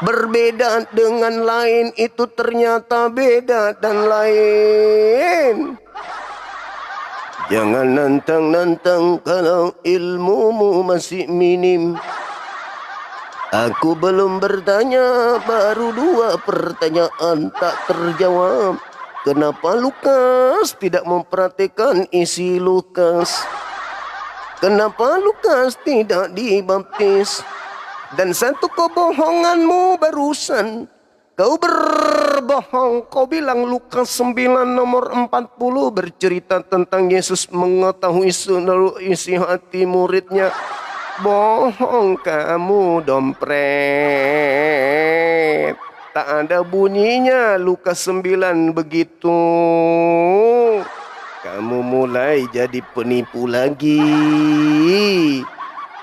Berbeda dengan lain itu ternyata beda dan lain. Jangan nantang-nantang kalau ilmumu masih minim. Aku belum bertanya, baru 2 pertanyaan tak terjawab. Kenapa Lukas tidak memperhatikan isi Lukas? Kenapa Lukas tidak dibaptis? Dan satu kebohonganmu barusan. Kau berbohong. Kau bilang Lukas 9 nomor 40 bercerita tentang Yesus mengetahui seluruh isi hati muridnya. Bohong kamu, dompret. Tak ada bunyinya Lukas 9 begitu. Kamu mulai jadi penipu lagi.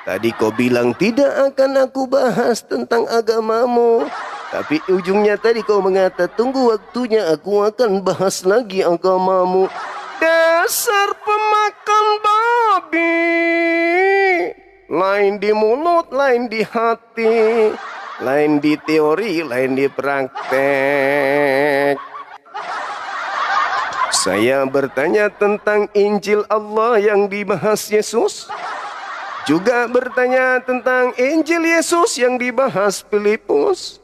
Tadi kau bilang tidak akan aku bahas tentang agamamu. Tapi ujungnya tadi kau mengata tunggu waktunya aku akan bahas lagi agamamu. Dasar pemakan babi. Lain di mulut, lain di hati. Lain di teori, lain di praktek. Saya bertanya tentang Injil Allah yang dibahas Yesus. Juga bertanya tentang Injil Yesus yang dibahas Filipus.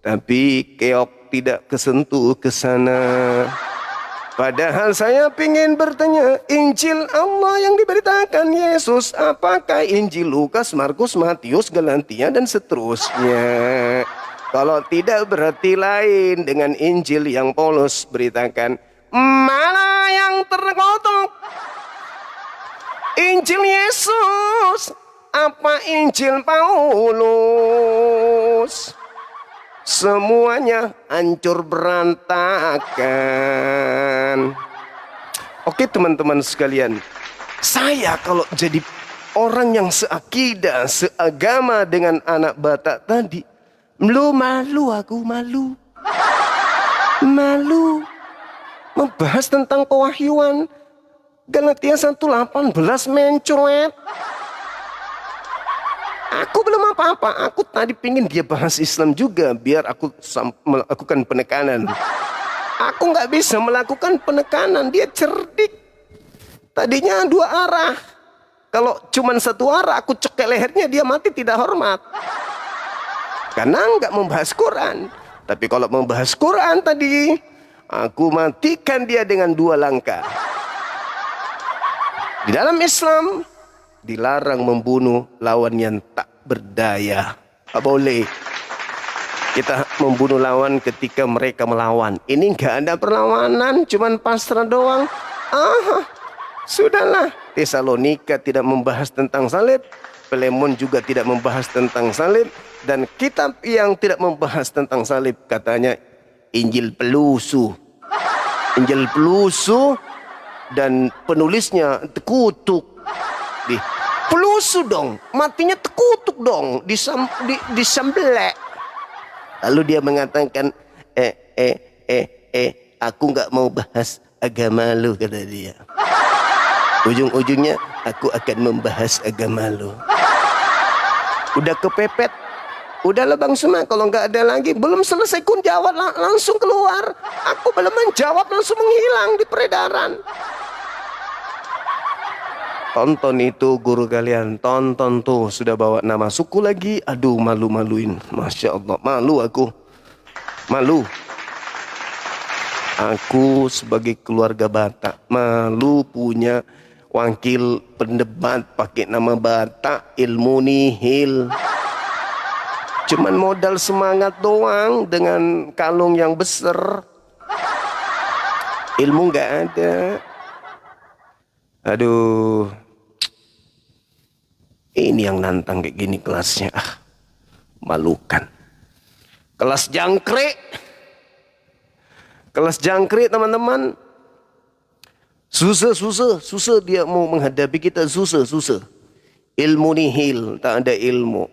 Tapi keok tidak kesentuh ke sana. Padahal saya ingin bertanya, Injil Allah yang diberitakan Yesus, apakah Injil Lukas, Markus, Matius, Galatia, dan seterusnya? Kalau tidak berarti lain dengan Injil yang Paulus beritakan. Mana yang terkutuk? Injil Yesus apa Injil Paulus, semuanya hancur berantakan. Oke teman-teman sekalian, saya kalau jadi orang yang seakidah, seagama dengan anak Batak tadi, malu aku, malu membahas tentang pewahyuan Galatia 1:18 mencret. Aku belum apa-apa, aku tadi pingin dia bahas Islam juga biar aku melakukan penekanan. Aku nggak bisa melakukan penekanan, dia cerdik. Tadinya dua arah. Kalau cuman satu arah, aku cekek lehernya, dia mati tidak hormat. Karena nggak membahas Quran. Tapi kalau membahas Quran tadi, aku matikan dia dengan dua langkah. Di dalam Islam, dilarang membunuh lawan yang tak berdaya. Tak boleh. Kita membunuh lawan ketika mereka melawan. Ini nggak ada perlawanan, cuman pasrah doang. Sudahlah. Tesalonika tidak membahas tentang salib. Filemon juga tidak membahas tentang salib. Dan kitab yang tidak membahas tentang salib katanya Injil pelusu. Injil pelusu dan penulisnya terkutuk. Pelusu dong, matinya terkutuk dong, disembelih. Lalu dia mengatakan, aku nggak mau bahas agama lu, kata dia. Ujung-ujungnya aku akan membahas agama lu. Udah kepepet, udahlah Bang Suma, kalau nggak ada lagi, belum selesai kun jawab langsung keluar. Aku belum menjawab langsung menghilang di peredaran. Tonton itu guru kalian, tonton tuh, sudah bawa nama suku lagi. Aduh, malu-maluin. Masya Allah, malu aku. Malu. Aku sebagai keluarga Batak, malu punya wakil pendebat pakai nama Batak, ilmu nihil. Cuman modal semangat doang dengan kalung yang besar. Ilmu nggak ada. Aduh. Ini yang nantang kayak gini kelasnya. Malukan. Kelas jangkrik. Kelas jangkrik teman-teman. Susah dia mau menghadapi kita, susah. Ilmu nihil, tak ada ilmu.